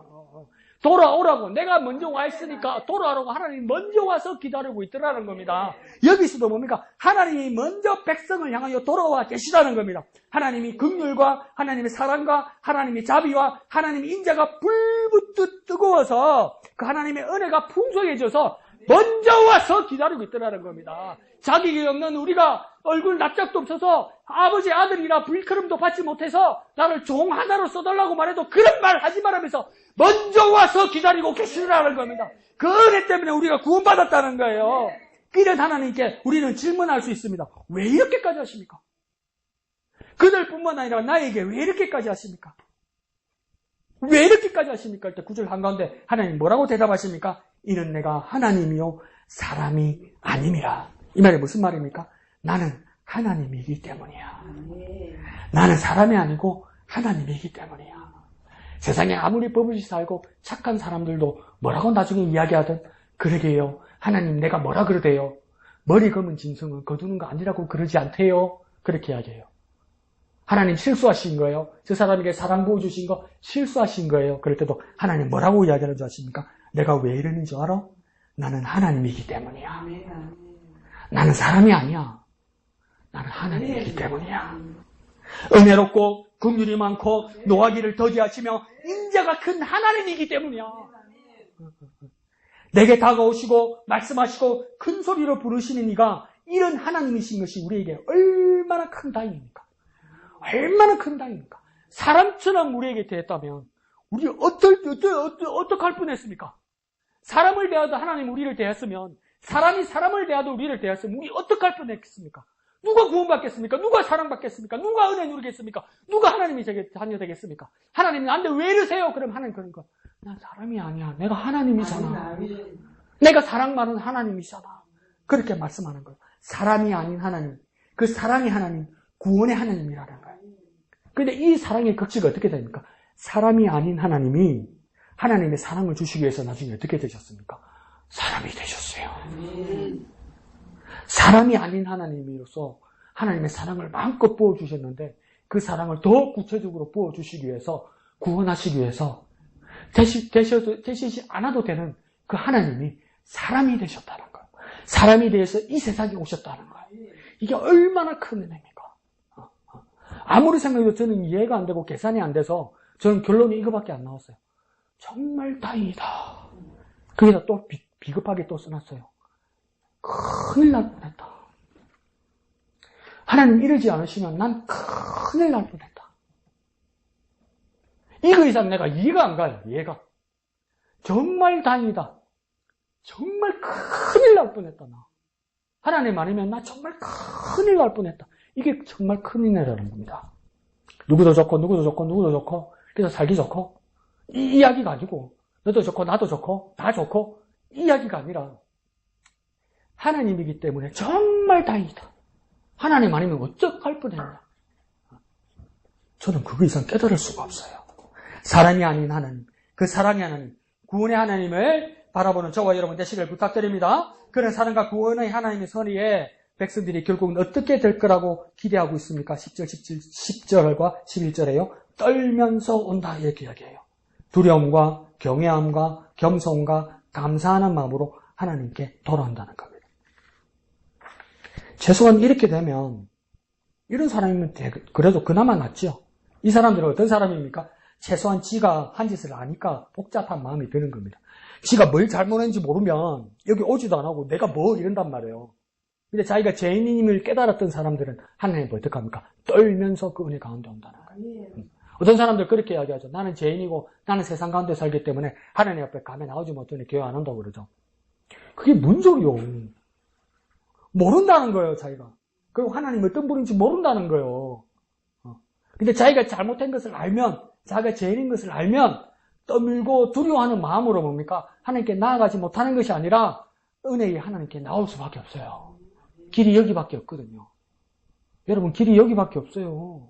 돌아오라고, 내가 먼저 와 있으니까 돌아오라고 하나님이 먼저 와서 기다리고 있더라는 겁니다. 여기서도 뭡니까? 하나님이 먼저 백성을 향하여 돌아와 계시다는 겁니다. 하나님이 긍휼과 하나님의 사랑과 하나님의 자비와 하나님의 인자가 불붙듯 뜨거워서 그 하나님의 은혜가 풍성해져서 먼저 와서 기다리고 있더라는 겁니다. 자격이 없는 우리가 얼굴 납작도 없어서 아버지 아들이라 불크름도 받지 못해서 나를 종 하나로 써달라고 말해도 그런 말 하지 말라면서 먼저 와서 기다리고 계시더라는 겁니다. 그 은혜 때문에 우리가 구원받았다는 거예요. 이런 하나님께 우리는 질문할 수 있습니다. 왜 이렇게까지 하십니까? 그들뿐만 아니라 나에게 왜 이렇게까지 하십니까? 왜 이렇게까지 하십니까? 할 때 9절 한가운데 하나님 뭐라고 대답하십니까? 이는 내가 하나님이요 사람이 아님이라. 이 말이 무슨 말입니까? 나는 하나님이기 때문이야. 나는 사람이 아니고 하나님이기 때문이야. 세상에 아무리 법없이 살고 착한 사람들도 뭐라고 나중에 이야기하든 그러게요. 하나님 내가 뭐라 그러대요. 머리 검은 짐승은 거두는 거 아니라고 그러지 않대요. 그렇게 이야기해요. 하나님 실수하신 거예요. 저 사람에게 사랑 보여주신 거 실수하신 거예요. 그럴 때도 하나님 뭐라고 이야기하는 줄 아십니까? 내가 왜 이러는 줄 알아? 나는 하나님이기 때문이야. 나는 사람이 아니야. 나는 하나님이기 때문이야. 은혜롭고 긍휼이 많고 노하기를 더디하시며 인자가 큰 하나님이기 때문이야. 내게 다가오시고 말씀하시고 큰 소리로 부르시는 이가 이런 하나님이신 것이 우리에게 얼마나 큰 다행입니까? 얼마나 큰 다행입니까? 사람처럼 우리에게 대했다면 우리 어떻게 할 뻔했습니까? 사람을 대하도 하나님 우리를 대했으면 사람이 사람을 대하도 우리를 대했으면 우리 어떻게 할 뻔했겠습니까? 누가 구원받겠습니까? 누가 사랑받겠습니까? 누가 은혜 누리겠습니까? 누가 하나님이 제게 자녀 되겠습니까? 하나님이 나한테 왜 이러세요? 그럼 하나님 그런 거. 난 사람이 아니야. 내가 하나님이잖아. 내가 사랑받는 하나님이잖아. 그렇게 말씀하는 거예요. 사람이 아닌 하나님. 그 사랑의 하나님, 구원의 하나님이라는 거예요. 그런데 이 사랑의 극치가 어떻게 됩니까? 사람이 아닌 하나님이 하나님의 사랑을 주시기 위해서 나중에 어떻게 되셨습니까? 사람이 되셨어요. 사람이 아닌 하나님으로서 하나님의 사랑을 마음껏 부어주셨는데 그 사랑을 더 구체적으로 부어주시기 위해서 구원하시기 위해서 되시지 않아도 되는 그 하나님이 사람이 되셨다는 거예요. 사람이 되어서 이 세상에 오셨다는 거예요. 이게 얼마나 큰 은혜입니까? 아무리 생각해도 저는 이해가 안 되고 계산이 안 돼서 저는 결론이 이거밖에 안 나왔어요. 정말 다행이다. 거기다 또 비겁하게 또 써놨어요. 큰일 날 뻔했다. 하나님 이러지 않으시면 난 큰일 날 뻔했다. 이거 이상 내가 이해가 안 가요. 이해가. 정말 다행이다. 정말 큰일 날 뻔했다. 나. 하나님 아니면 나 정말 큰일 날 뻔했다. 이게 정말 큰 은혜라는 겁니다. 누구도 좋고 누구도 좋고 누구도 좋고 그래서 살기 좋고 이 이야기가 아니고 너도 좋고 나도 좋고 다 좋고 이 이야기가 아니라 하나님이기 때문에 정말 다행이다. 하나님 아니면 어떡할 뻔했냐. 저는 그거 이상 깨달을 수가 없어요. 사람이 아닌 하나님, 그 사랑의 하나님, 구원의 하나님을 바라보는 저와 여러분 되시길 부탁드립니다. 그런 사랑과 구원의 하나님의 선의에 백성들이 결국은 어떻게 될 거라고 기대하고 있습니까? 10절과 11절에요. 떨면서 온다 이렇게 이야기해요. 두려움과 경외함과 겸손과 감사하는 마음으로 하나님께 돌아온다는 겁니다. 최소한 이렇게 되면 이런 사람이면 그래도 그나마 낫죠. 이 사람들은 어떤 사람입니까? 최소한 지가 한 짓을 아니까 복잡한 마음이 드는 겁니다. 지가 뭘 잘못했는지 모르면 여기 오지도 안 하고 내가 뭐 이런단 말이에요. 근데 자기가 죄인임을 깨달았던 사람들은 하나님 어떻게 합니까? 떨면서 그 은혜 가운데 온다는 거예요. 어떤 사람들 그렇게 이야기하죠. 나는 죄인이고 나는 세상 가운데 살기 때문에 하나님 앞에 가면 나오지 못하니 교회 안 온다고 그러죠. 그게 뭔 소리요? 모른다는 거예요, 자기가. 그리고 하나님 어떤 분인지 모른다는 거예요. 근데 자기가 잘못한 것을 알면, 자기가 죄인인 것을 알면 떠밀고 두려워하는 마음으로 뭡니까? 하나님께 나아가지 못하는 것이 아니라 은혜의 하나님께 나올 수밖에 없어요. 길이 여기밖에 없거든요. 여러분, 길이 여기밖에 없어요.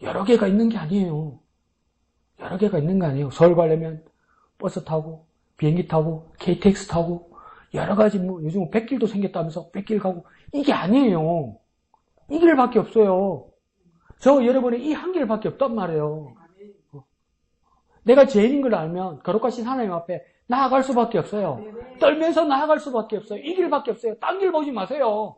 여러 개가 있는 게 아니에요. 여러 개가 있는 거 아니에요. 서울 가려면 버스 타고 비행기 타고 KTX 타고 여러 가지 뭐 요즘 백길도 생겼다면서 백길 가고 이게 아니에요. 이 길밖에 없어요. 저 여러분의 이 한 길밖에 없단 말이에요. 내가 죄인인 걸 알면 거룩하신 하나님 앞에 나아갈 수밖에 없어요. 떨면서 나아갈 수밖에 없어요. 이 길밖에 없어요. 딴 길 보지 마세요.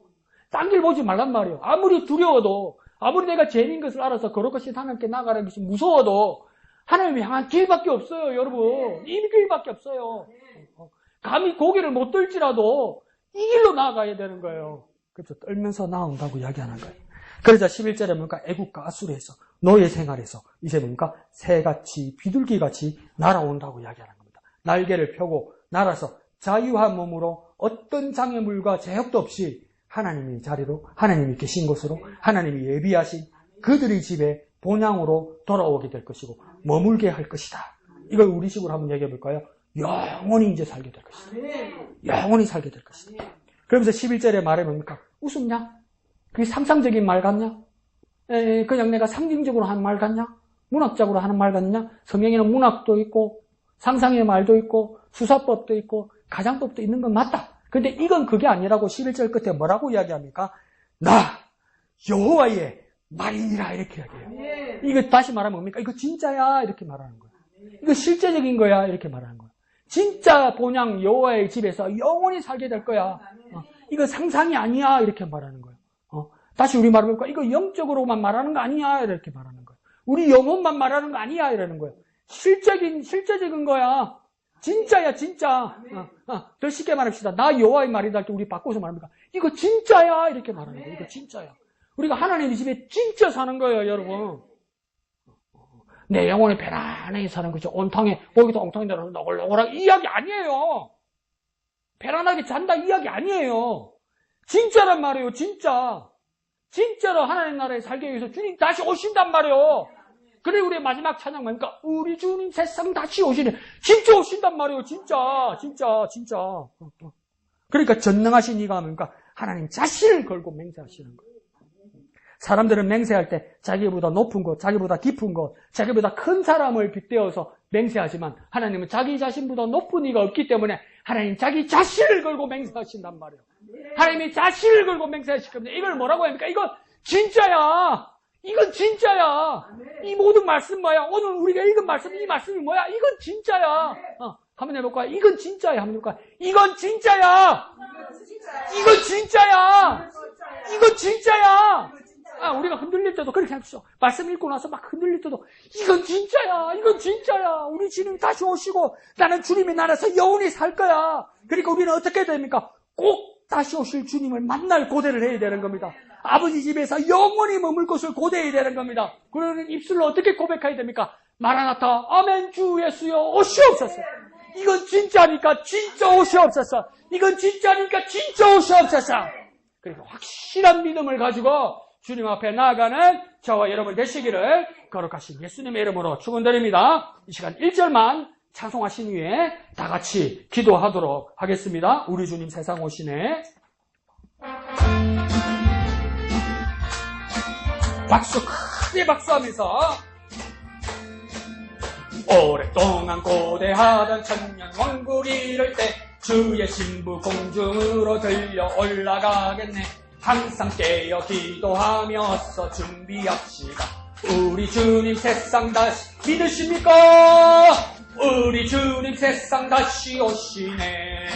딴 길 보지 말란 말이에요. 아무리 두려워도, 아무리 내가 죄인인 것을 알아서 거룩하신 하나님께 나아가는 것이 무서워도 하나님을 향한 길밖에 없어요, 여러분. 이 길밖에 없어요. 감히 고개를 못 들지라도 이 길로 나아가야 되는 거예요. 그래서 떨면서 나온다고 이야기하는 거예요. 그러자 11절에 뭡니까? 애국과 아수르에서 노예 생활에서 이제 뭡니까? 새같이 비둘기같이 날아온다고 이야기하는 겁니다. 날개를 펴고 날아서 자유한 몸으로 어떤 장애물과 제약도 없이 하나님의 자리로, 하나님이 계신 곳으로, 하나님이 예비하신 그들의 집에 본향으로 돌아오게 될 것이고 머물게 할 것이다. 이걸 우리식으로 한번 얘기해 볼까요? 영원히 이제 살게 될 것이다. 영원히 살게 될 것이다. 그러면서 11절에 말해 뭡니까? 웃음냐? 그게 상상적인 말 같냐? 그냥 내가 상징적으로 하는 말 같냐? 문학적으로 하는 말 같냐? 성경에는 문학도 있고 상상의 말도 있고 수사법도 있고 가장법도 있는 건 맞다. 근데 이건 그게 아니라고 11절 끝에 뭐라고 이야기합니까? 나 여호와의 말이니라 이렇게 이야기해요. 이거 다시 말하면 뭡니까? 이거 진짜야 이렇게 말하는 거예요. 이거 실제적인 거야 이렇게 말하는 거예요. 진짜 본향 여호와의 집에서 영원히 살게 될 거야. 이거 상상이 아니야 이렇게 말하는 거예요. 다시 우리 말해볼까? 이거 영적으로만 말하는 거 아니야 이렇게 말하는 거예요. 우리 영혼만 말하는 거 아니야 이러는 거예요. 실제적인 거야. 진짜야 진짜. 더 쉽게 말합시다. 나 여호와의 말이다 할 때 우리 바꿔서 말합니까? 이거 진짜야 이렇게 말하는 거예요. 이거 진짜야. 우리가 하나님의 집에 진짜 사는 거예요 여러분. 내 영혼이 편안하게 사는 거죠. 온탕에 거기서 엉탕이 내려서 너글너글하게 이 이야기 아니에요. 편안하게 잔다 이 이야기 아니에요. 진짜란 말이에요. 진짜로 하나님 나라에 살기 위해서 주님 다시 오신단 말이에요. 그래 우리의 마지막 찬양 뭡니까? 우리 주님 세상 다시 오시네. 진짜 오신단 말이에요. 진짜. 그러니까 전능하신 이가 뭡니까? 하나님 자신을 걸고 맹세하시는 거예요. 사람들은 맹세할 때 자기보다 높은 것, 자기보다 깊은 것, 자기보다 큰 사람을 빗대어서 맹세하지만 하나님은 자기 자신보다 높은 이가 없기 때문에 하나님 자기 자신을 걸고 맹세하신단 말이에요. 하나님이 자신을 걸고 맹세하시기 때문에 이걸 뭐라고 합니까? 이건 진짜야. 이건 진짜야. 이 모든 말씀 뭐야? 오늘 우리가 읽은 말씀, 이 말씀이 뭐야? 이건 진짜야. 한번 해볼까요? 이건 진짜야. 한번 해볼까요? 이건 진짜야. 이건 진짜야. 이건 진짜야. 우리가 흔들릴 때도 그렇게 합시다. 말씀 읽고 나서 막 흔들릴 때도 이건 진짜야. 이건 진짜야. 우리 주님 다시 오시고 나는 주님의 나라에서 영원히 살 거야. 그러니까 우리는 어떻게 해야 됩니까? 꼭 다시 오실 주님을 만날 고대를 해야 되는 겁니다. 아버지 집에서 영원히 머물 것을 고대해야 되는 겁니다. 그러는 입술로 어떻게 고백해야 됩니까? 마라나타 아멘 주 예수여 오시옵소서. 이건 진짜니까 진짜 오시옵소서. 이건 진짜니까 진짜 오시옵소서. 그러니까 확실한 믿음을 가지고 주님 앞에 나아가는 저와 여러분 되시기를 거룩하신 예수님의 이름으로 축원드립니다. 이 시간 1절만 찬송하신 후에 다 같이 기도하도록 하겠습니다. 우리 주님 세상 오시네. 박수 크게 박수하면서 오랫동안 고대하던 천년 왕국 이를 때 주의 신부 공중으로 들려 올라가겠네. 항상 깨어 기도하며 어서 준비합시다. 우리 주님 세상 다시 믿으십니까? 우리 주님 세상 다시 오시네.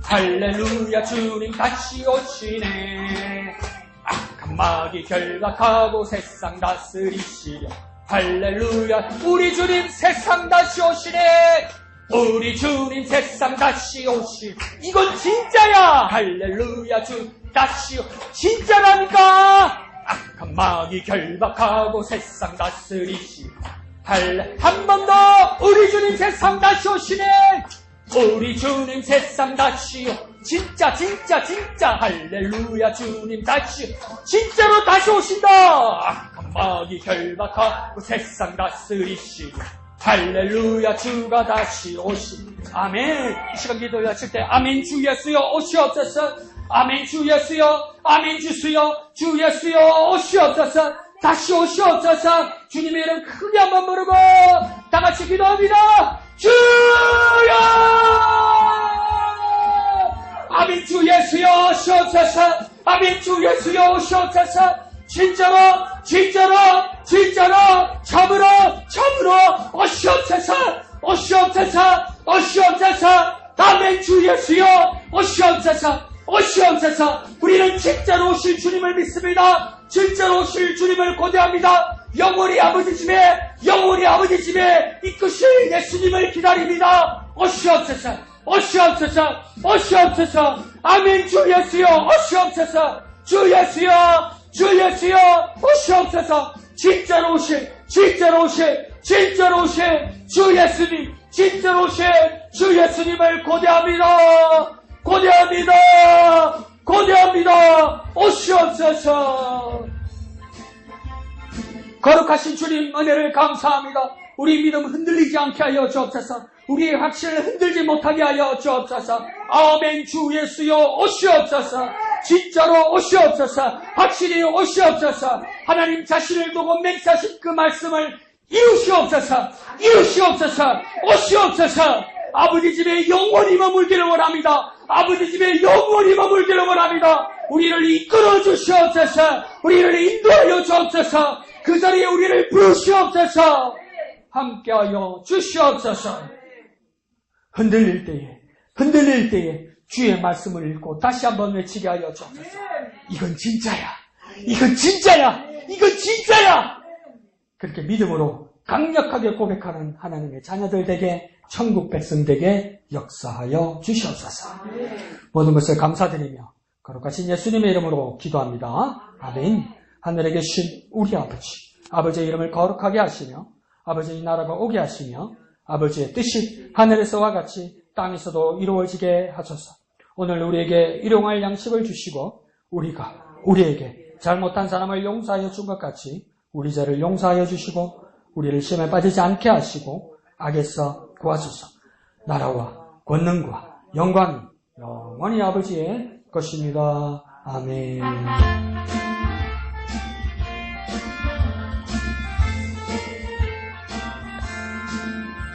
할렐루야 주님 다시 오시네. 악한 마귀 결박하고 세상 다스리시려. 할렐루야 우리 주님 세상 다시 오시네. 우리 주님 세상 다시 오시. 이건 진짜야. 할렐루야 주 다시 진짜라니까. 악한 마귀 결박하고 세상 다스리시. 한 번 더 우리 주님 세상 다시 오시네. 우리 주님 세상 다시 진짜 할렐루야 주님 다시 진짜로 다시 오신다. 악한 마귀 결박하고 세상 다스리시. 할렐루야 주가 다시 오시. 아멘. 이 시간 기도하실 때 아멘 주 예수여 오시옵소서. 아멘 주 예수여. 아멘 주수여. 주 예수여 오시옵소서. 다시 오시옵소서. 주님의 이름 크게 한번 부르고 다 같이 기도합니다. 주여 아멘. 주 예수여 오시옵소서. 아멘. 주 예수여 오시옵소서. 진짜로 참으로 오시옵소서. 오시옵소서. 아멘. 주 예수여 오시옵소서. 우리는 진짜로 오실 주님을 믿습니다. 진짜로 오실 주님을 고대합니다. 영원히 아버지 집에 이끄실 예수님을 기다립니다. 오시옵소서. 아멘. 주 예수여 오시옵소서. 주 예수여 오시옵소서. 진짜로 오실 주 예수님, 진짜로 오실 주 예수님을 고대합니다. 오시옵소서. 거룩하신 주님 은혜를 감사합니다. 우리 믿음 흔들리지 않게 하여 주옵소서. 우리의 확신을 흔들지 못하게 하여 주옵소서. 아멘. 주 예수여 오시옵소서. 진짜로 오시옵소서. 확실히 오시옵소서. 하나님 자신을 두고 맹세하신 그 말씀을 이루시옵소서. 오시옵소서. 아버지 집에 영원히 머물기를 원합니다. 우리를 이끌어 주시옵소서. 우리를 인도하여 주옵소서. 그 자리에 우리를 부르시옵소서. 함께하여 주시옵소서. 흔들릴 때에 주의 말씀을 읽고 다시 한번 외치게 하여 주옵소서. 이건 진짜야. 그렇게 믿음으로 강력하게 고백하는 하나님의 자녀들 되게, 천국 백성 되게 역사하여 주시옵소서. 모든 것을 감사드리며 거룩하신 예수님의 이름으로 기도합니다. 아멘. 하늘에 계신 우리 아버지의 이름을 거룩하게 하시며 아버지의 나라가 오게 하시며 아버지의 뜻이 하늘에서와 같이 땅에서도 이루어지게 하소서. 오늘 우리에게 일용할 양식을 주시고 우리가 우리에게 잘못한 사람을 용서하여 준 것 같이 우리 죄를 용서하여 주시고 우리를 시험에 빠지지 않게 하시고 악에서 구하소서. 나라와 권능과 영광이 영원히 아버지의 것입니다. 아멘.